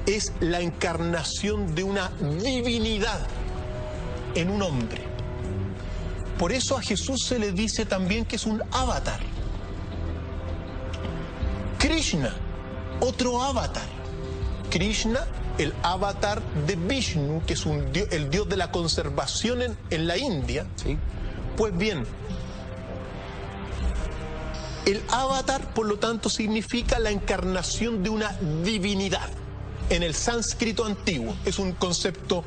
es la encarnación de una divinidad en un hombre. Por eso a Jesús se le dice también que es un avatar. Krishna, otro avatar. Krishna, el avatar de Vishnu, que es el dios de la conservación en la India. Sí. Pues bien, el avatar, por lo tanto, significa la encarnación de una divinidad. En el sánscrito antiguo es un concepto.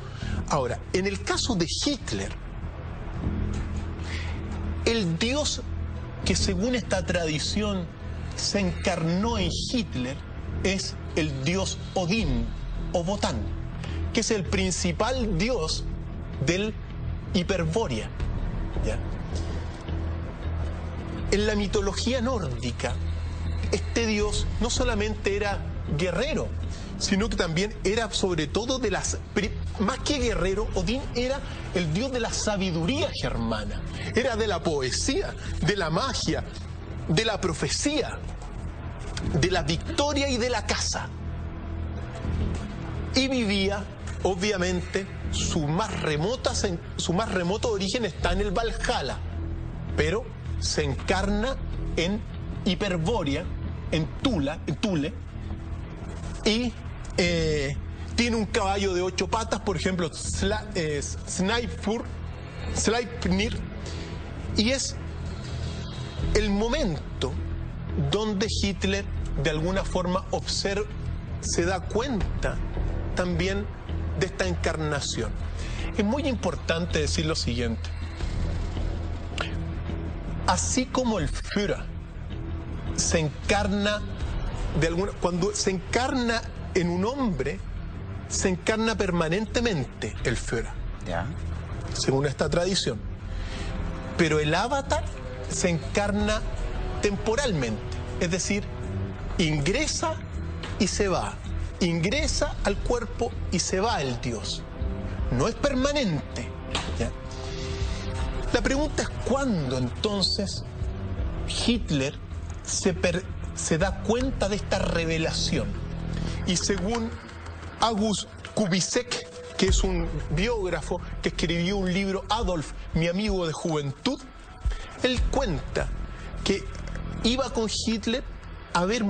Ahora, en el caso de Hitler, el dios que según esta tradición se encarnó en Hitler es el dios Odín o Botán, que es el principal dios del Hiperbórea. ¿Ya? En la mitología nórdica, este dios no solamente era guerrero, sino que también era sobre todo más que guerrero, Odín era el dios de la sabiduría germana, era de la poesía, de la magia, de la profecía, de la victoria y de la caza. Y vivía, obviamente, su más remoto origen está en el Valhalla, pero se encarna en Hiperbórea, en Thule, y tiene un caballo de 8 patas, por ejemplo, Sleipnir, y es el momento donde Hitler de alguna forma se da cuenta también de esta encarnación. Es muy importante decir lo siguiente: así como el Führer se encarna cuando se encarna en un hombre, se encarna permanentemente el Führer, Ya. según esta tradición. Pero el avatar se encarna temporalmente, es decir, ingresa y se va, ingresa al cuerpo y se va el Dios. No es permanente. ¿Ya? La pregunta es cuándo entonces Hitler se da cuenta de esta revelación. Y según August Kubitschek, que es un biógrafo que escribió un libro, Adolf, mi amigo de juventud, él cuenta que iba con Hitler a ver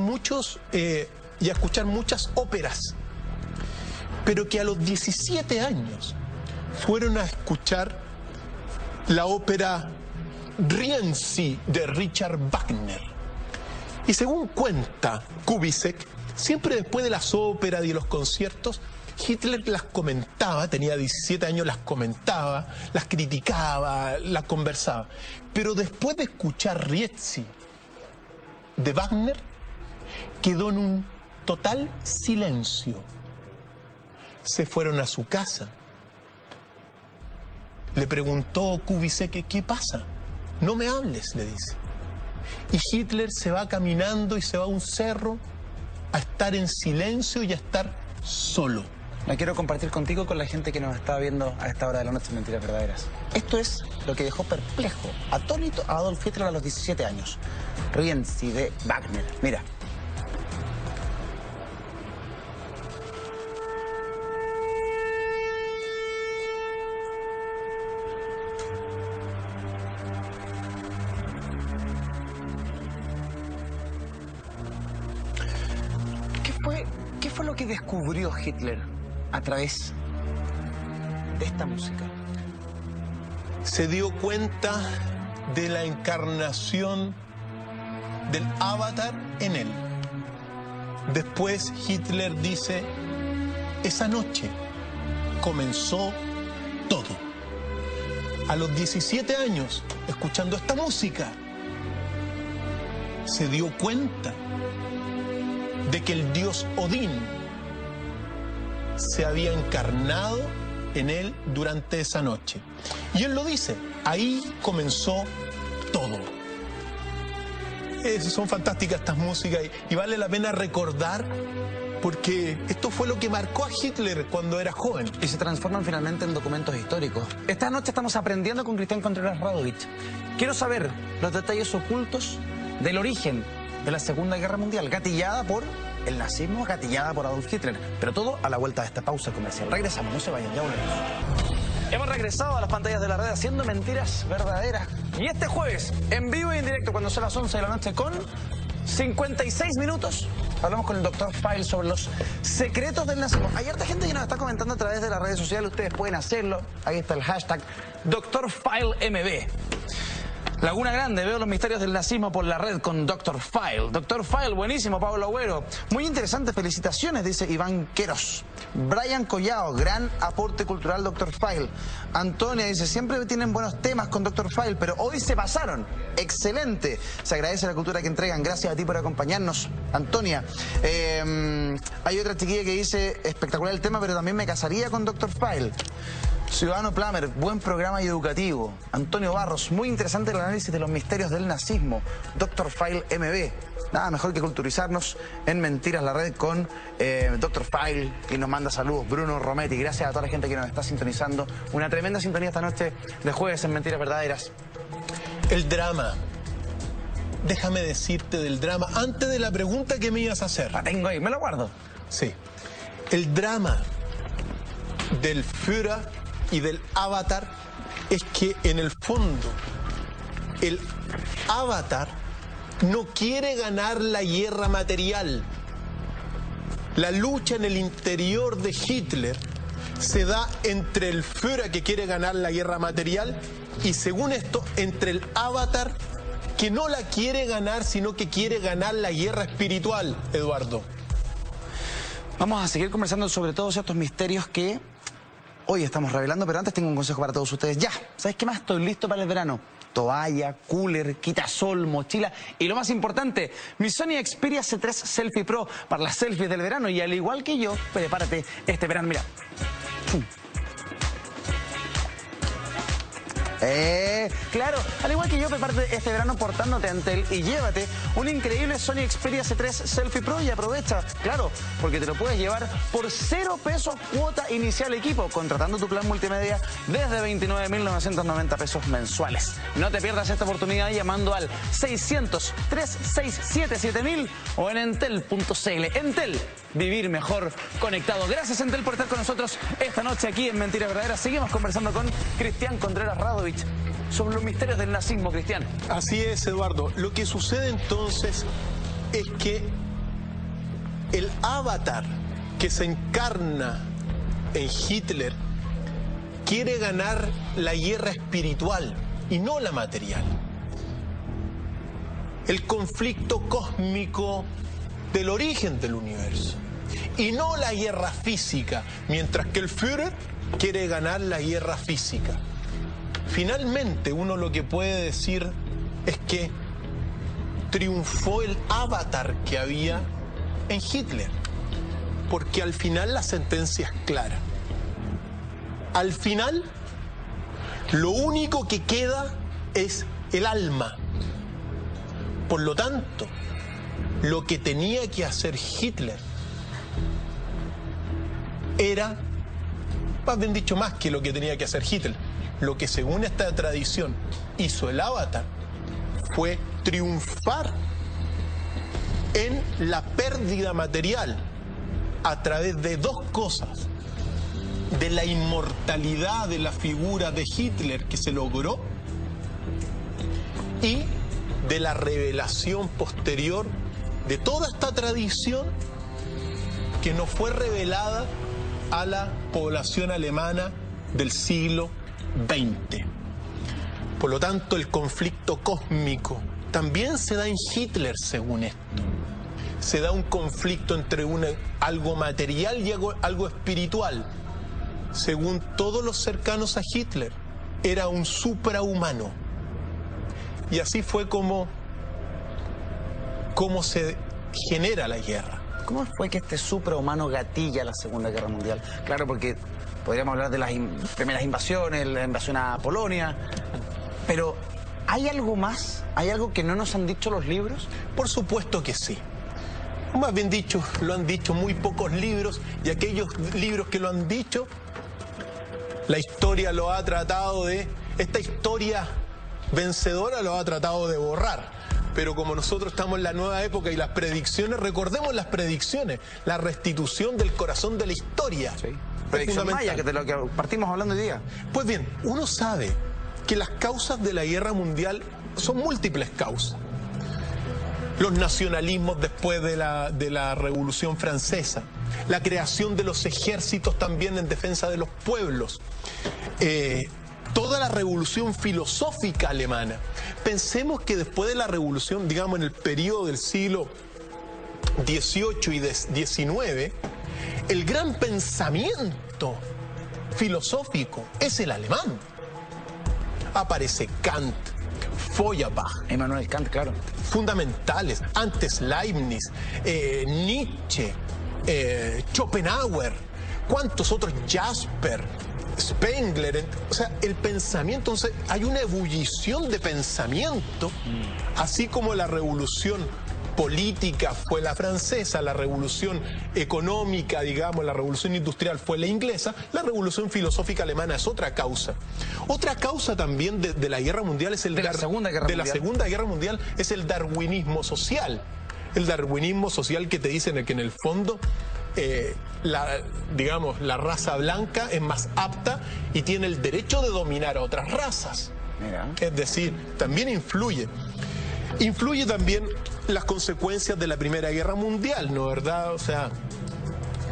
y a escuchar muchas óperas, pero que a los 17 años fueron a escuchar la ópera Rienzi de Richard Wagner. Y según cuenta Kubitschek, siempre después de las óperas y de los conciertos, Hitler las comentaba, tenía 17 años, las comentaba, las criticaba, las conversaba. Pero después de escuchar Rienzi de Wagner, quedó en un total silencio. Se fueron a su casa. Le preguntó Kubitschek, ¿qué pasa? No me hables, le dice. Y Hitler se va caminando y se va a un cerro a estar en silencio y a estar solo. La quiero compartir contigo, con la gente que nos está viendo a esta hora de la noche en Mentiras Verdaderas. Esto es lo que dejó perplejo, atónito a Adolf Hitler a los 17 años. Rienzi de Wagner. Mira. ¿Qué fue lo que descubrió Hitler a través de esta música? Se dio cuenta de la encarnación del avatar en él. Después Hitler dice, esa noche comenzó todo. A los 17 años, escuchando esta música, se dio cuenta de que el dios Odín se había encarnado en él durante esa noche. Y él lo dice, ahí comenzó todo. Son fantásticas estas músicas y vale la pena recordar, porque esto fue lo que marcó a Hitler cuando era joven. Y se transforman finalmente en documentos históricos. Esta noche estamos aprendiendo con Cristian Contreras Radovich. Quiero saber los detalles ocultos del origen de la Segunda Guerra Mundial, gatillada por el nazismo, gatillada por Adolf Hitler. Pero todo a la vuelta de esta pausa comercial. Regresamos, no se vayan, ya volvemos. Hemos regresado a las pantallas de la red haciendo Mentiras Verdaderas. Y este jueves, en vivo y en directo, cuando son las 11 de la noche con 56 minutos, hablamos con el Dr. File sobre los secretos del nazismo. Hay harta gente que nos está comentando a través de las redes sociales, ustedes pueden hacerlo. Ahí está el hashtag DrFileMB. Laguna Grande, veo los misterios del nazismo por la red con Dr. File. Dr. File, buenísimo, Pablo Agüero. Muy interesante, felicitaciones, dice Iván Queros. Brian Collao, gran aporte cultural, Dr. File. Antonia dice, siempre tienen buenos temas con Dr. File, pero hoy se pasaron. Excelente. Se agradece la cultura que entregan. Gracias a ti por acompañarnos, Antonia. Hay otra chiquilla que dice, espectacular el tema, pero también me casaría con Dr. File. Ciudadano Plamer, buen programa y educativo. Antonio Barros, muy interesante el análisis de los misterios del nazismo. Dr. File MB, nada mejor que culturizarnos en Mentiras la Red con Dr. File, que nos manda saludos. Bruno Rometti, gracias a toda la gente que nos está sintonizando. Una tremenda sintonía esta noche de jueves en Mentiras Verdaderas. El drama. Déjame decirte del drama antes de la pregunta que me ibas a hacer. La tengo ahí, me lo guardo. Sí. El drama del Führer y del avatar es que en el fondo el avatar no quiere ganar la guerra material. La lucha en el interior de Hitler se da entre el Führer, que quiere ganar la guerra material, y según esto entre el avatar, que no la quiere ganar, sino que quiere ganar la guerra espiritual, Eduardo. Vamos a seguir conversando sobre todos estos misterios que hoy estamos revelando, pero antes tengo un consejo para todos ustedes. Ya, ¿sabes qué más? Estoy listo para el verano. Toalla, cooler, quitasol, mochila y lo más importante, mi Sony Xperia C3 Selfie Pro para las selfies del verano. Y al igual que yo, prepárate este verano, mira. Claro, al igual que yo, prepárate este verano portándote Entel y llévate un increíble Sony Xperia C3 Selfie Pro y aprovecha, claro, porque te lo puedes llevar por 0 pesos cuota inicial equipo, contratando tu plan multimedia desde 29.990 pesos mensuales. No te pierdas esta oportunidad llamando al 600-367-7000 o en entel.cl. Entel, vivir mejor conectado. Gracias, Entel, por estar con nosotros esta noche aquí en Mentiras Verdaderas. Seguimos conversando con Cristian Contreras Radovich sobre los misterios del nazismo, Cristian. Así es, Eduardo. Lo que sucede entonces es que el avatar que se encarna en Hitler quiere ganar la guerra espiritual y no la material. El conflicto cósmico del origen del universo y no la guerra física, mientras que el Führer quiere ganar la guerra física. Finalmente, uno lo que puede decir es que triunfó el avatar que había en Hitler, porque al final la sentencia es clara. Al final, lo único que queda es el alma, Por lo tanto, lo que tenía que hacer Hitler era, más bien dicho, más que lo que tenía que hacer Hitler, lo que según esta tradición hizo el Avatar fue triunfar en la pérdida material a través de dos cosas: de la inmortalidad de la figura de Hitler que se logró y de la revelación posterior de toda esta tradición que no fue revelada a la población alemana del siglo XX. Por lo tanto, el conflicto cósmico también se da en Hitler, según esto. Se da un conflicto entre algo material y algo espiritual. Según todos los cercanos a Hitler, era un suprahumano. Y así fue como se genera la guerra. ¿Cómo fue que este suprahumano gatilla la Segunda Guerra Mundial? Claro, porque podríamos hablar de las primeras invasiones, la invasión a Polonia, pero ¿hay algo más? ¿Hay algo que no nos han dicho los libros? Por supuesto que sí. Más bien dicho, lo han dicho muy pocos libros, y aquellos libros que lo han dicho, la historia lo ha tratado de... Esta historia vencedora lo ha tratado de borrar. Pero como nosotros estamos en la nueva época y las predicciones, recordemos las predicciones, la restitución del corazón de la historia. Sí. Predicción maya, que de lo que partimos hablando hoy día. Pues bien, uno sabe que las causas de la guerra mundial son múltiples causas. Los nacionalismos después de la Revolución Francesa, la creación de los ejércitos también en defensa de los pueblos, toda la revolución filosófica alemana. Pensemos que después de la revolución, digamos en el periodo del siglo XVIII y XIX, el gran pensamiento filosófico es el alemán. Aparece Kant, Feuerbach, Immanuel Kant, claro. Fundamentales, antes Leibniz, Nietzsche, Schopenhauer, ¿cuántos otros? Jasper, Spengler, o sea, el pensamiento, entonces hay una ebullición de pensamiento, así como la revolución política fue la francesa, la revolución económica, digamos, la revolución industrial fue la inglesa, la revolución filosófica alemana es otra causa. Otra causa también de la guerra mundial es la Segunda Guerra Mundial es el darwinismo social. El darwinismo social que te dicen que en el fondo la raza blanca es más apta y tiene el derecho de dominar a otras razas. Mira. Es decir, también influye. Influye también las consecuencias de la Primera Guerra Mundial, ¿no verdad? O sea,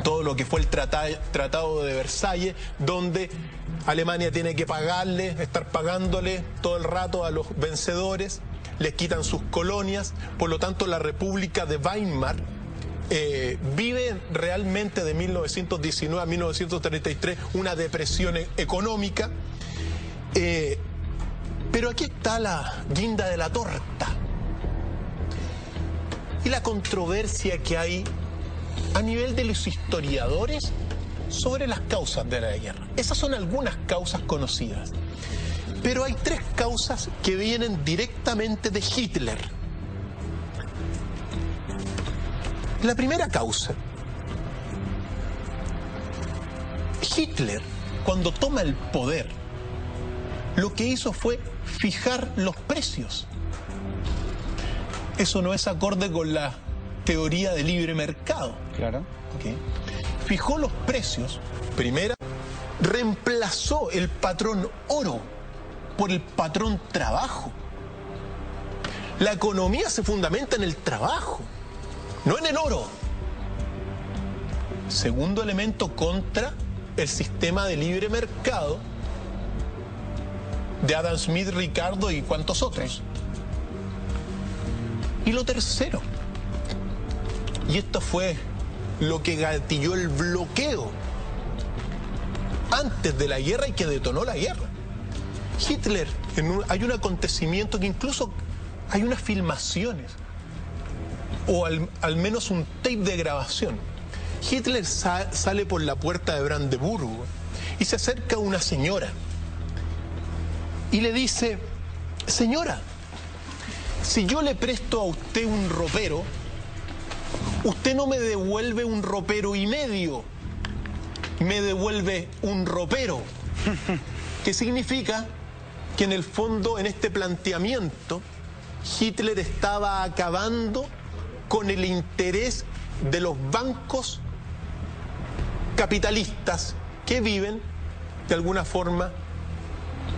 todo lo que fue el Tratado de Versalles, donde Alemania tiene que estar pagándole todo el rato a los vencedores, les quitan sus colonias, por lo tanto la República de Weimar vive realmente de 1919 a 1933 una depresión económica, pero aquí está la guinda de la torta y la controversia que hay a nivel de los historiadores sobre las causas de la guerra. Esas son algunas causas conocidas, pero hay tres causas que vienen directamente de Hitler. La primera causa: Hitler, cuando toma el poder, lo que hizo fue fijar los precios. Eso no es acorde con la teoría de libre mercado. Claro. ¿Okay? Fijó los precios. Primera, reemplazó el patrón oro por el patrón trabajo. La economía se fundamenta en el trabajo, no en el oro. Segundo elemento contra el sistema de libre mercado de Adam Smith, Ricardo y cuantos otros. Y lo tercero, y esto fue lo que gatilló el bloqueo antes de la guerra y que detonó la guerra. Hitler, hay un acontecimiento que incluso hay unas filmaciones, o al menos un tape de grabación. Hitler sale por la puerta de Brandeburgo y se acerca a una señora y le dice: señora, si yo le presto a usted un ropero, usted no me devuelve un ropero y medio, me devuelve un ropero. ¿Qué significa? Que en el fondo, en este planteamiento, Hitler estaba acabando con el interés de los bancos capitalistas que viven, de alguna forma,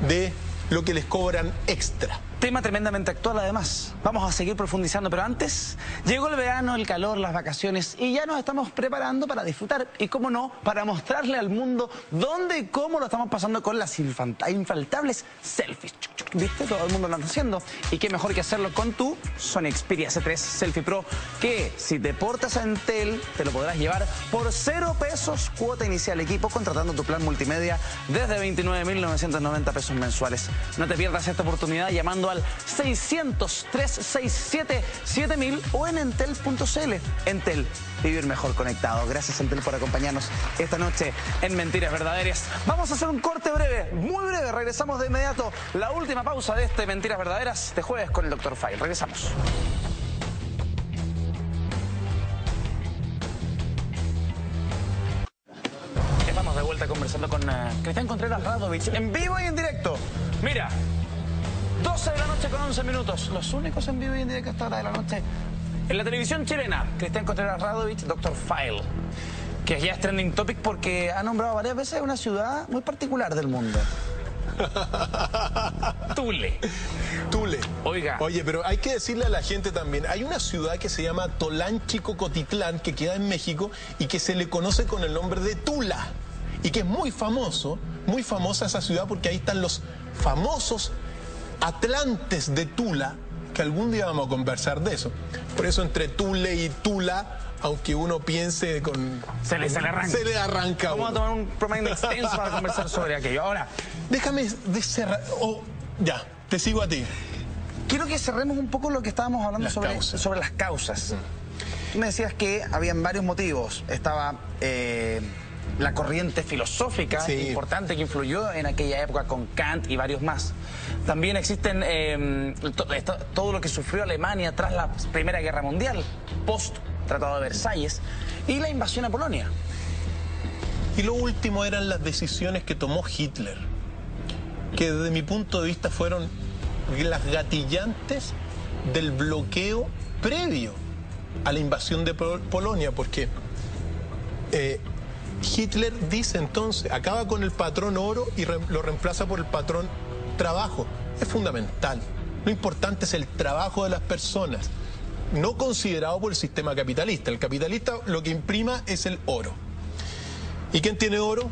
de lo que les cobran extra. Tema tremendamente actual, además. Vamos a seguir profundizando, pero antes llegó el verano, el calor, las vacaciones y ya nos estamos preparando para disfrutar y, cómo no, para mostrarle al mundo dónde y cómo lo estamos pasando con las infaltables selfies. ¿Viste? Todo el mundo lo anda haciendo. Y qué mejor que hacerlo con tu Sony Xperia C3 Selfie Pro, que si te portas a Entel te lo podrás llevar por 0 pesos cuota inicial equipo, contratando tu plan multimedia desde 29.990 pesos mensuales. No te pierdas esta oportunidad llamando al 600-367-7000 o en entel.cl. Entel, vivir mejor conectado. Gracias, Entel, por acompañarnos esta noche en Mentiras Verdaderas. Vamos a hacer un corte breve, muy breve. Regresamos de inmediato. La última pausa de este Mentiras Verdaderas de jueves con el Dr. File. Regresamos. Estamos de vuelta conversando con Cristian Contreras Radovich en vivo y en directo. Mira, 12 de la noche con 11 minutos. Los únicos en vivo y en directo a esta hora de la noche. En la televisión chilena, Cristian Contreras Radovich, Dr. File, que ya es trending topic porque ha nombrado varias veces una ciudad muy particular del mundo. Tule. Tule. Oiga. Oye, pero hay que decirle a la gente también, hay una ciudad que se llama Tolanchico-Cotitlán, que queda en México y que se le conoce con el nombre de Tula. Y que es muy famosa esa ciudad porque ahí están los famosos Atlantes de Tula, que algún día vamos a conversar de eso. Por eso entre Tule y Tula, aunque uno piense con... Se le arranca. Vamos a tomar un programa extenso para conversar sobre aquello. Ahora, déjame cerrar. Ya, te sigo a ti. Quiero que cerremos un poco lo que estábamos hablando sobre las causas. Tú me decías que habían varios motivos. Estaba la corriente filosófica importante que influyó en aquella época con Kant y varios más. También existen todo lo que sufrió Alemania tras la Primera Guerra Mundial, post Tratado de Versalles, y la invasión a Polonia. Y lo último eran las decisiones que tomó Hitler, que desde mi punto de vista fueron las gatillantes del bloqueo previo a la invasión de Polonia, porque Hitler dice entonces, acaba con el patrón oro y lo reemplaza por el patrón trabajo. Es fundamental. Lo importante es el trabajo de las personas, no considerado por el sistema capitalista. El capitalista lo que imprima es el oro. ¿Y quién tiene oro?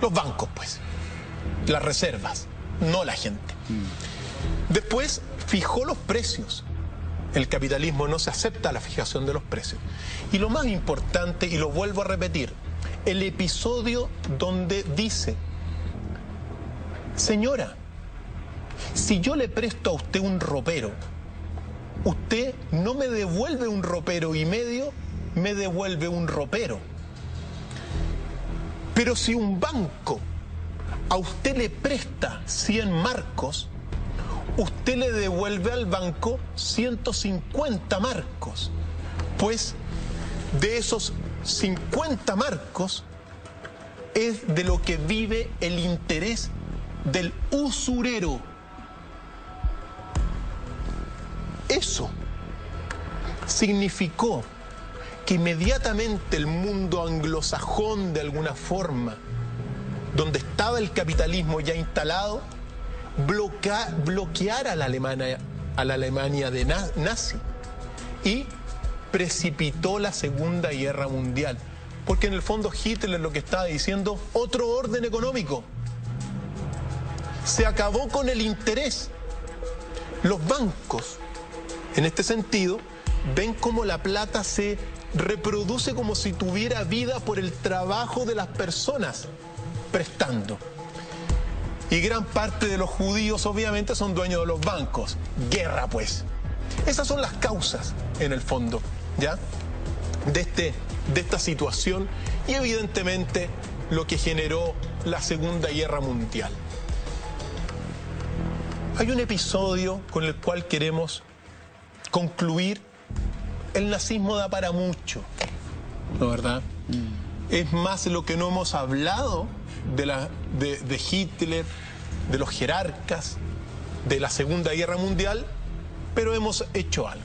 Los bancos, pues. Las reservas, no la gente. Después fijó los precios. El capitalismo no se acepta la fijación de los precios. Y lo más importante, y lo vuelvo a repetir, el episodio donde dice: señora, si yo le presto a usted un ropero, usted no me devuelve un ropero y medio, me devuelve un ropero. Pero si un banco a usted le presta 100 marcos, usted le devuelve al banco 150 marcos. Pues de esos 50 marcos es de lo que vive el interés del usurero. Eso significó que inmediatamente el mundo anglosajón, de alguna forma, donde estaba el capitalismo ya instalado, bloqueara a la Alemania de nazi y precipitó la Segunda Guerra Mundial. Porque en el fondo Hitler lo que estaba diciendo, otro orden económico. Se acabó con el interés. Los bancos, en este sentido, ven cómo la plata se reproduce como si tuviera vida por el trabajo de las personas prestando. Y gran parte de los judíos obviamente son dueños de los bancos. Guerra, pues. Esas son las causas, en el fondo, ¿ya? De esta situación y evidentemente lo que generó la Segunda Guerra Mundial. Hay un episodio con el cual queremos concluir. El nazismo da para mucho, ¿no, verdad? Es más lo que no hemos hablado de Hitler, de los jerarcas, de la Segunda Guerra Mundial, pero hemos hecho algo.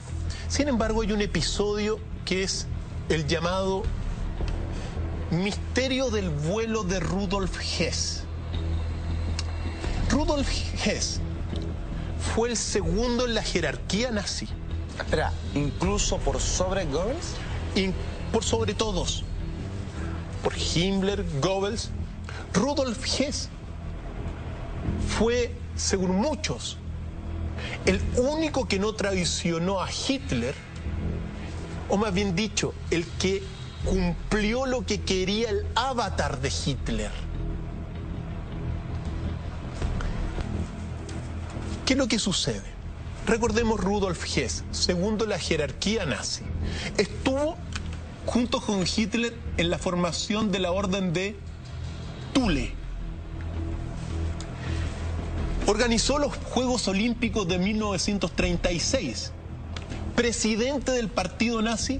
Sin embargo, hay un episodio que es el llamado misterio del vuelo de Rudolf Hess. Rudolf Hess fue el segundo en la jerarquía nazi. Espera, ¿incluso por sobre Goebbels? Por sobre todos. Por Himmler, Goebbels. Rudolf Hess fue, según muchos, el único que no traicionó a Hitler, o más bien dicho, el que cumplió lo que quería el avatar de Hitler. ¿Qué es lo que sucede? Recordemos Rudolf Hess, segundo en la jerarquía nazi. Estuvo junto con Hitler en la formación de la Orden de Thule. Organizó los Juegos Olímpicos de 1936. Presidente del partido nazi,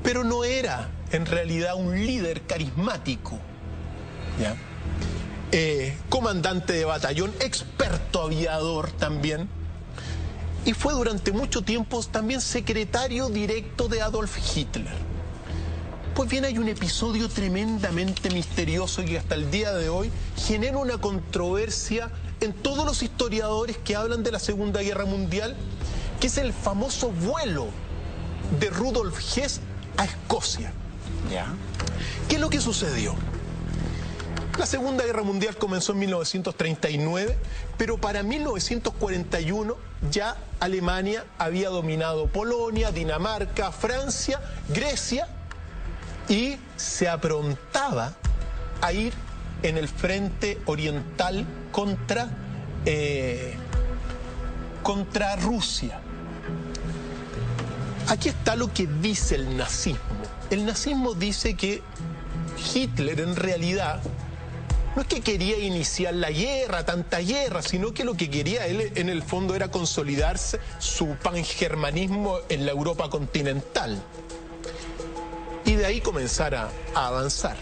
pero no era en realidad un líder carismático. ¿Ya? Comandante de batallón, experto aviador también. Y fue durante mucho tiempo también secretario directo de Adolf Hitler. Pues bien, hay un episodio tremendamente misterioso que hasta el día de hoy genera una controversia en todos los historiadores que hablan de la Segunda Guerra Mundial, que es el famoso vuelo de Rudolf Hess a Escocia. ¿Ya? ¿Qué es lo que sucedió? La Segunda Guerra Mundial comenzó en 1939, pero para 1941 ya Alemania había dominado Polonia, Dinamarca, Francia, Grecia, y se aprontaba a ir en el frente oriental contra Rusia. Aquí está lo que dice el nazismo. El nazismo dice que Hitler en realidad no es que quería iniciar la guerra, tanta guerra, sino que lo que quería él en el fondo era consolidarse su pangermanismo en la Europa continental. Y de ahí comenzar a avanzar.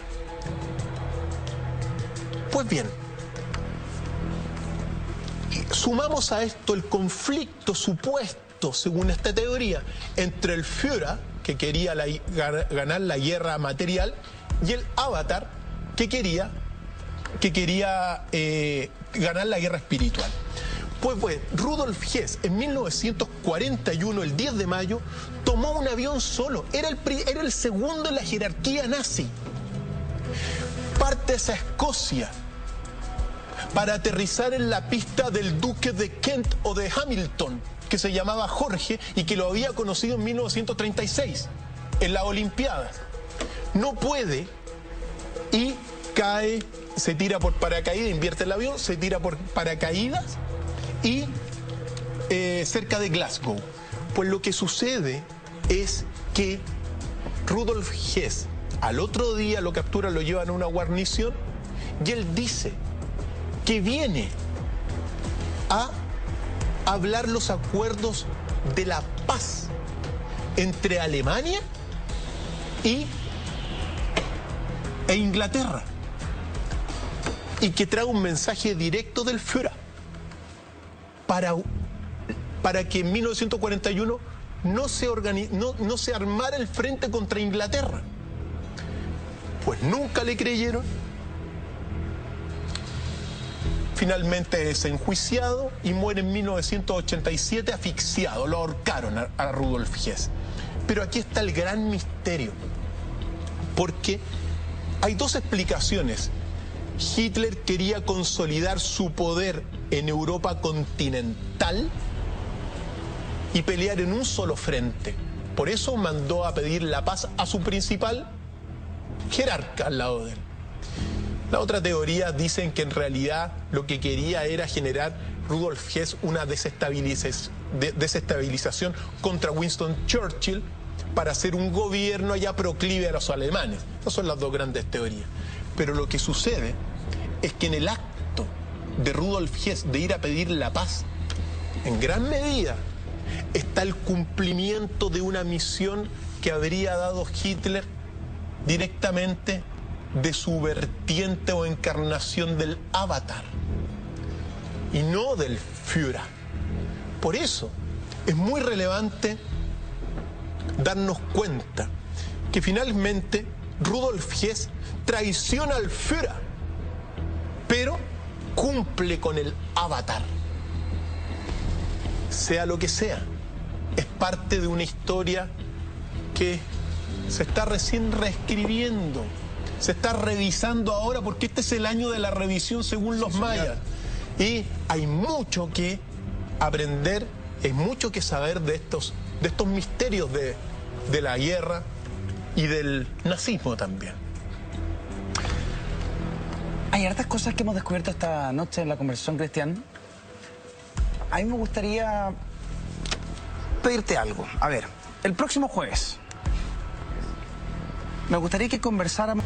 Pues bien, sumamos a esto el conflicto supuesto, según esta teoría, entre el Führer, que quería ganar la guerra material, y el avatar, que quería ganar la guerra espiritual. Pues Rudolf Hess en 1941, el 10 de mayo, tomó un avión solo. Era el segundo en la jerarquía nazi. Parte hacia Escocia para aterrizar en la pista del duque de Kent o de Hamilton, que se llamaba Jorge y que lo había conocido en 1936, en las Olimpiadas. No puede y cae, se tira por paracaídas, invierte el avión, se tira por paracaídas y cerca de Glasgow. Pues lo que sucede es que Rudolf Hess al otro día lo captura, lo llevan a una guarnición y él dice que viene a hablar los acuerdos de la paz entre Alemania e Inglaterra, y que trae un mensaje directo del Führer para que en 1941 no se armara el frente contra Inglaterra. Pues nunca le creyeron. Finalmente es enjuiciado y muere en 1987 asfixiado. Lo ahorcaron a Rudolf Hess. Pero aquí está el gran misterio, porque hay dos explicaciones. Hitler quería consolidar su poder en Europa continental y pelear en un solo frente. Por eso mandó a pedir la paz a su principal jerarca al lado de él. La otra teoría dicen que en realidad lo que quería era generar Rudolf Hess una desestabilización contra Winston Churchill para hacer un gobierno allá proclive a los alemanes. Esas son las dos grandes teorías. Pero lo que sucede es que en el acto de Rudolf Hess de ir a pedir la paz, en gran medida está el cumplimiento de una misión que habría dado Hitler directamente de su vertiente o encarnación del avatar y no del Führer. Por eso es muy relevante darnos cuenta que finalmente Rudolf Hess traiciona al Führer, pero cumple con el avatar. Sea lo que sea, es parte de una historia que se está recién reescribiendo, se está revisando ahora, porque este es el año de la revisión según los mayas. Y hay mucho que aprender, hay mucho que saber de estos misterios de la guerra y del nazismo también. Hay hartas cosas que hemos descubierto esta noche en la conversación, Cristian. A mí me gustaría pedirte algo. A ver, el próximo jueves me gustaría que conversáramos